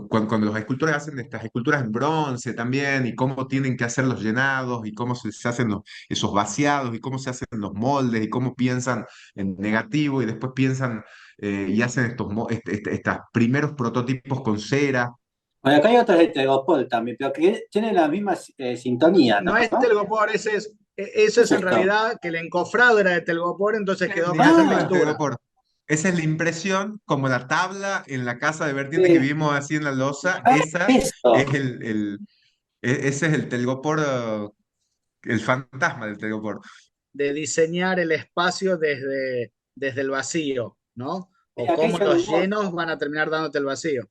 C: cuando los escultores hacen estas esculturas en bronce también, y cómo tienen que hacer los llenados, y cómo se hacen esos vaciados, y cómo se hacen los moldes, y cómo piensan en negativo, y después piensan y hacen estos primeros prototipos con cera.
A: bueno, acá hay otras de Tegopol también, pero que tienen la misma sintonía,
B: No es
A: ¿no?
B: telgopor, eso
A: ¿Qué
B: es
A: es
B: en
A: esto?
B: realidad que el encofrado era de telgopor, entonces
C: Es
B: quedó con esa
C: mismo el
A: Ah,
B: textura.
C: telgopor. Esa es la impresión, como la tabla en la casa de vertiente que
A: sí.
C: vimos así en la losa,
A: Ah,
C: esa
A: eso.
C: es ese es el telgopor, el fantasma del telgopor.
B: De diseñar el espacio desde el vacío, ¿no? O
A: Acá
B: cómo
A: hice
B: los
A: algo.
B: llenos van a terminar dándote el vacío.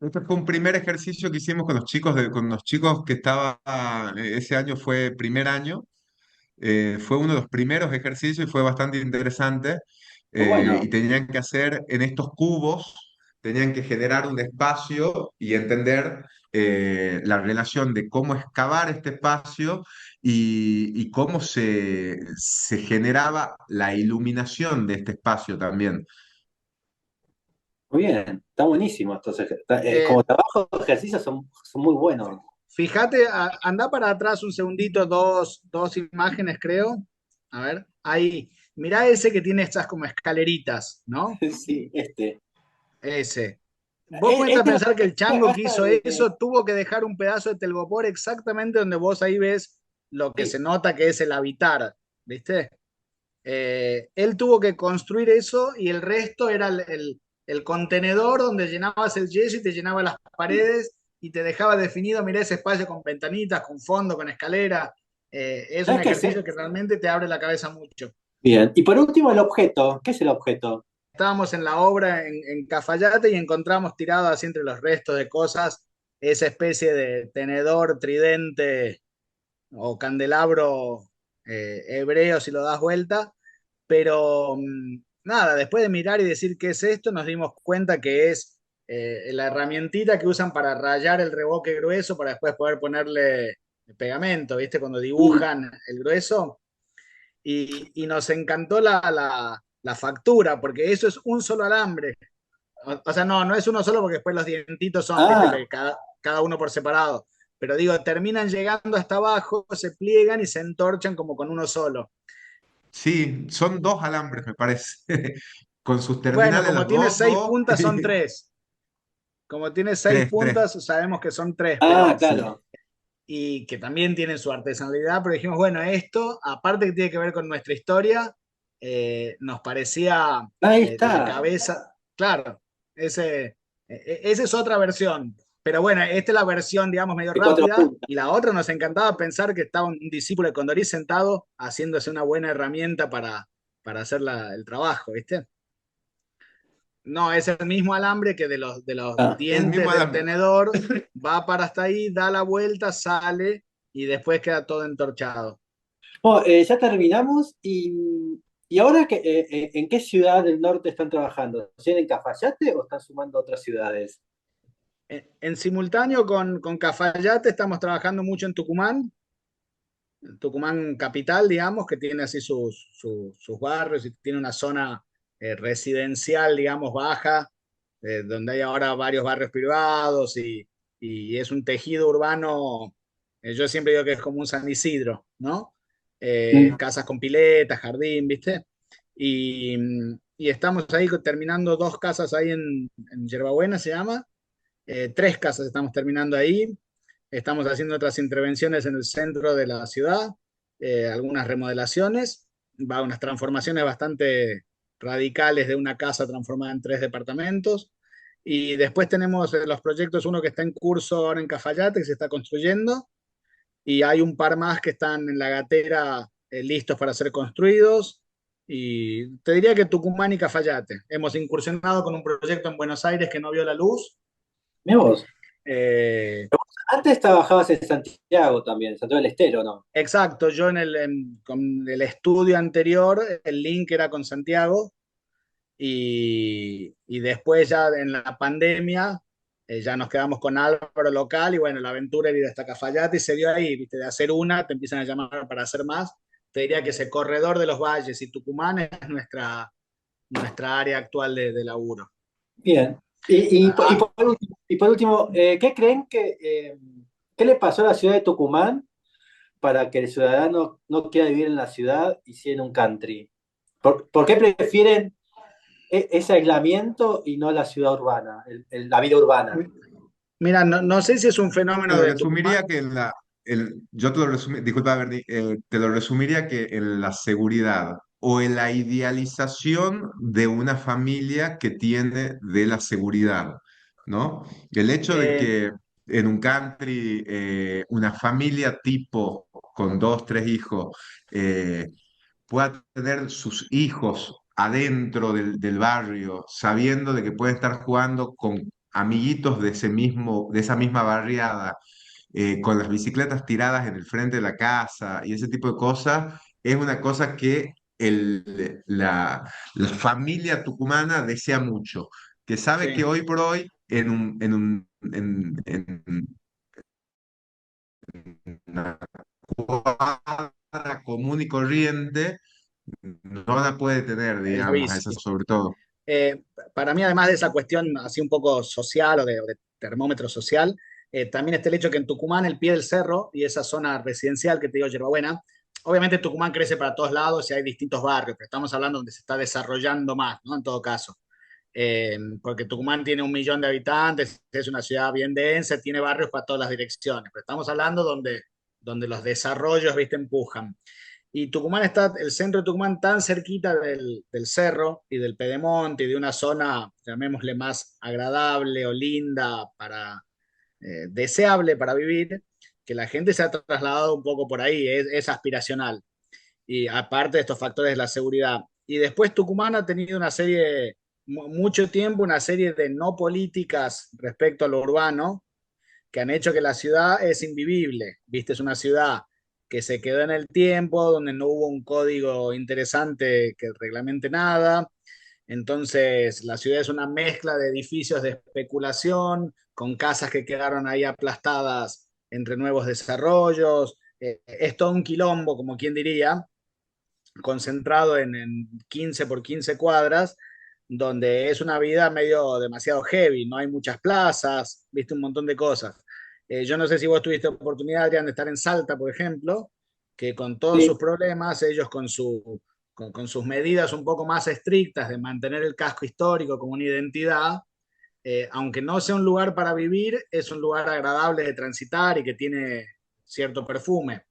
C: Este fue un primer ejercicio que hicimos con los chicos, con los chicos que estaba, ese año fue primer año, fue uno de los primeros ejercicios y fue bastante interesante.
A: Muy
C: Y
A: bueno.
C: tenían que hacer en estos cubos, tenían que generar un espacio y entender la relación de cómo excavar este espacio y cómo se generaba la iluminación de este espacio también.
A: Muy bien. Está buenísimo. Entonces,
B: Eh,
A: como trabajo, ejercicios son muy buenos.
B: Fíjate, anda para atrás un segundito, dos imágenes creo. A ver, ahí. Mirá ese que tiene estas como escaleritas, ¿no?
A: Sí, este.
B: Ese. Vos ponete a
A: Este,
B: pensar que el chango
A: acá
B: que
A: está
B: hizo eso tuvo que dejar un pedazo de telgopor exactamente donde vos ahí ves lo que se
A: sí.
B: nota que es el habitar, ¿viste? Él tuvo que construir eso y el resto era el contenedor donde llenabas el yeso y te llenaba las paredes y te dejaba definido, mirá ese espacio con ventanitas, con fondo, con escalera. Es un
A: ¿Sabes qué
B: ejercicio
A: es?
B: que realmente te abre la cabeza mucho.
A: Bien. Y por último, el objeto. ¿Qué es el objeto?
B: Estábamos en la obra en Cafayate y encontramos tirado así entre los restos de cosas esa especie de tenedor, tridente o candelabro hebreo si lo das vuelta, pero nada, después de mirar y decir qué es esto, nos dimos cuenta que es la herramientita que usan para rayar el revoque grueso para después poder ponerle pegamento, ¿viste? Cuando
A: Mm.
B: dibujan el grueso. Y nos encantó la factura, porque eso es un solo alambre. O sea, no es uno solo porque después los dientitos son, ¿viste?
A: Ah,
B: Cada uno por separado. Pero digo, terminan llegando hasta abajo, se pliegan y se entorchan como con uno solo.
C: Sí, son dos alambres, me parece, con sus
B: Bueno,
C: terminales
B: como
C: los
B: tiene
C: dos,
B: seis
C: dos,
B: puntas, son tres. Como tiene seis
C: tres.
B: puntas, sabemos que son tres,
A: ah,
B: pero
C: Sí.
A: claro.
B: y que también tienen su artesanalidad, pero dijimos, bueno, esto, aparte que tiene que ver con nuestra historia, nos parecía
A: Ahí
B: de
A: está.
B: cabeza, claro, esa es otra versión, pero bueno, esta es la versión, digamos, medio
A: De cuatro
B: rápida,
A: puntas.
B: y la otra nos encantaba pensar que estaba un discípulo de Condorí sentado haciéndose una buena herramienta para hacer el trabajo, ¿viste? No, es el mismo alambre que de los
A: Ah.
C: El
B: dientes
C: mismo
B: del
C: alambre.
B: tenedor, va para hasta ahí, da la vuelta, sale y después queda todo entorchado.
A: Bueno, ya terminamos y ahora ¿en qué ciudad del norte están trabajando? ¿Siguen en Cafayate o están sumando otras ciudades?
B: En simultáneo con Cafayate estamos trabajando mucho en Tucumán capital, digamos, que tiene así sus barrios y tiene una zona residencial, digamos, baja, donde hay ahora varios barrios privados y es un tejido urbano, yo siempre digo que es como un San Isidro, ¿no?
A: Mm.
B: Casas con piletas, jardín, ¿viste? Y estamos ahí terminando dos casas ahí en Yerbabuena, se llama. Tres casas estamos terminando ahí. Estamos haciendo otras intervenciones en el centro de la ciudad, algunas remodelaciones, va, unas transformaciones bastante radicales de una casa transformada en tres departamentos. Y después tenemos los proyectos, uno que está en curso ahora en Cafayate, que se está construyendo, y hay un par más que están en la gatera listos para ser construidos. Y te diría que Tucumán y Cafayate. Hemos incursionado con un proyecto en Buenos Aires que no vio la luz.
A: Mirá vos.
B: Eh,
A: Antes trabajabas en Santiago también, en Santiago del Estero, ¿no?
B: exacto, yo con el estudio anterior, el link era con Santiago y después ya en la pandemia ya nos quedamos con Álvaro local y bueno, la aventura era ir hasta Cafayate y se dio ahí, viste, de hacer una, te empiezan a llamar para hacer más. Te diría que ese corredor de los valles y Tucumán es nuestra área actual de laburo.
A: Bien.
B: Ah,
A: Y por último, ¿qué creen qué le pasó a la ciudad de Tucumán para que el ciudadano no quiera vivir en la ciudad y sí en un country? ¿Por qué prefieren ese aislamiento y no la ciudad urbana, la vida urbana?
B: mira, no sé si es un
C: Te
B: fenómeno
C: lo
B: de Tucumán.
C: resumiría que yo te lo disculpa, Bernie, te lo resumiría que en la seguridad o en la idealización de una familia que tiene de la seguridad, ¿no? El hecho de
B: Eh,
C: que en un country una familia tipo con dos, tres hijos pueda tener sus hijos adentro del barrio, sabiendo de que pueden estar jugando con amiguitos de de esa misma barriada, con las bicicletas tiradas en el frente de la casa y ese tipo de cosas, es una cosa que la familia tucumana desea mucho, que sabe que
B: sí.
C: hoy por hoy en una cuadra común y corriente no la puede tener,
B: El
C: digamos, a
B: aviso.
C: esa sobre todo.
B: Eh, para mí, además de esa cuestión así un poco social o de termómetro social, también está el hecho que en Tucumán, el pie del cerro y esa zona residencial que te digo, Yerbabuena, obviamente Tucumán crece para todos lados y hay distintos barrios, pero estamos hablando donde se está desarrollando más, ¿no? En todo caso. Porque Tucumán tiene 1 millón de habitantes, es una ciudad bien densa, tiene barrios para todas las direcciones, pero estamos hablando donde los desarrollos, viste, empujan. Y Tucumán está, el centro de Tucumán tan cerquita del cerro y del Pedemonte y de una zona, llamémosle más agradable o linda deseable para vivir, que la gente se ha trasladado un poco por ahí, es aspiracional. Y aparte de estos factores de la seguridad. Y después Tucumán ha tenido una serie, mucho tiempo, una serie de no políticas respecto a lo urbano, que han hecho que la ciudad es invivible. Viste, es una ciudad que se quedó en el tiempo, donde no hubo un código interesante que reglamente nada. Entonces, la ciudad es una mezcla de edificios de especulación, con casas que quedaron ahí aplastadas entre nuevos desarrollos. Es todo un quilombo, como quien diría, concentrado en 15 por 15 cuadras, donde es una vida medio demasiado heavy, no hay muchas plazas, viste un montón de cosas. Yo no sé si vos tuviste oportunidad, Adrián, de estar en Salta, por ejemplo, que con todos sus
A: Sí.
B: problemas, ellos con sus medidas un poco más estrictas de mantener el casco histórico como una identidad, aunque no sea un lugar para vivir, es un lugar agradable de transitar y que tiene cierto perfume.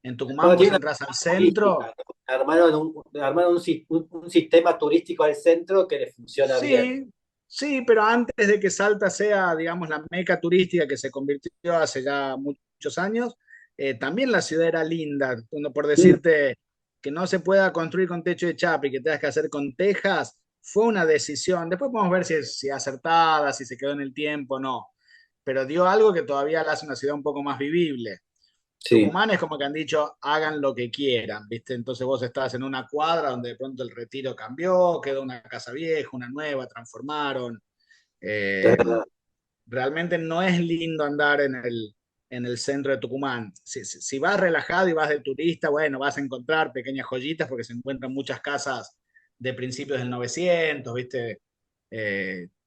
B: En Tucumán
A: Bueno,
B: vos
A: tiene una
B: entras al
A: política,
B: centro.
A: ¿no? Armaron un sistema turístico al centro que le funciona bien.
B: Sí, sí, pero antes de que Salta sea, digamos, la meca turística que se convirtió hace ya muchos años, también la ciudad era linda. Por
A: Mm.
B: decirte que no se pueda construir con techo de chapa y que tengas que hacer con tejas, fue una decisión. Después podemos ver si es acertada, si se quedó en el tiempo o no. Pero dio algo que todavía la hace una ciudad un poco más vivible.
A: Sí.
B: Tucumán es como que han dicho, hagan lo que quieran, ¿viste? Entonces vos estás en una cuadra donde de pronto el Retiro cambió, quedó una casa vieja, una nueva, transformaron.
A: Es
B: Eh,
A: verdad.
B: realmente no es lindo andar en el centro de Tucumán. Si vas relajado y vas de turista, bueno, vas a encontrar pequeñas joyitas porque se encuentran muchas casas de principios del 900, ¿viste?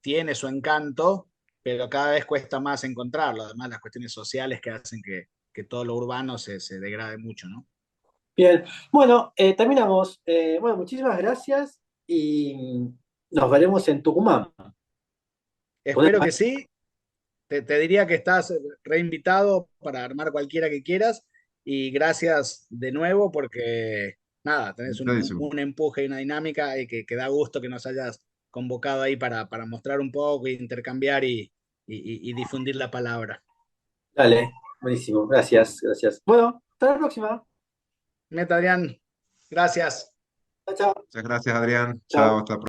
B: Tiene su encanto, pero cada vez cuesta más encontrarlo. Además, las cuestiones sociales que hacen que todo lo urbano se degrade mucho, ¿no?
A: Bien, bueno, terminamos. Bueno, muchísimas gracias y nos veremos en Tucumán.
B: Espero que sí. Te diría que estás reinvitado para armar cualquiera que quieras y gracias de nuevo porque nada, tenés
C: Buenísimo.
B: un empuje y una dinámica y que da gusto que nos hayas convocado ahí para mostrar un poco, intercambiar y difundir la palabra.
A: Dale, buenísimo, gracias, gracias. Bueno, hasta la próxima.
B: Neta, Adrián, gracias.
A: Chao, chao.
C: Muchas gracias, Adrián. Chao,
A: Chao.
C: hasta la próxima.